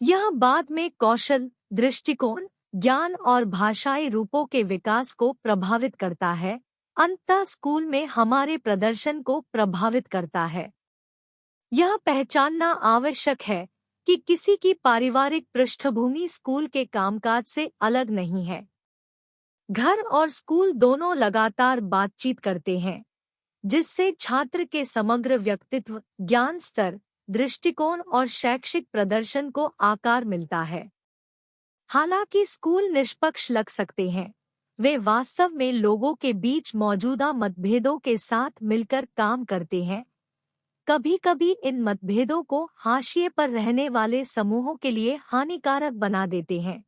यह बाद में कौशल, दृष्टिकोण, ज्ञान और भाषाई रूपों के विकास को प्रभावित करता है, अंततः स्कूल में हमारे प्रदर्शन को प्रभावित करता है। यह पहचानना आवश्यक है कि किसी की पारिवारिक पृष्ठभूमि स्कूल के कामकाज से अलग नहीं है। घर और स्कूल दोनों लगातार बातचीत करते हैं, जिससे छात्र के समग्र व्यक्तित्व, ज्ञान स्तर, दृष्टिकोण और शैक्षिक प्रदर्शन को आकार मिलता है। हालांकि स्कूल निष्पक्ष लग सकते हैं, वे वास्तव में लोगों के बीच मौजूदा मतभेदों के साथ मिलकर काम करते हैं। कभी-कभी इन मतभेदों को हाशिए पर रहने वाले समूहों के लिए हानिकारक बना देते हैं।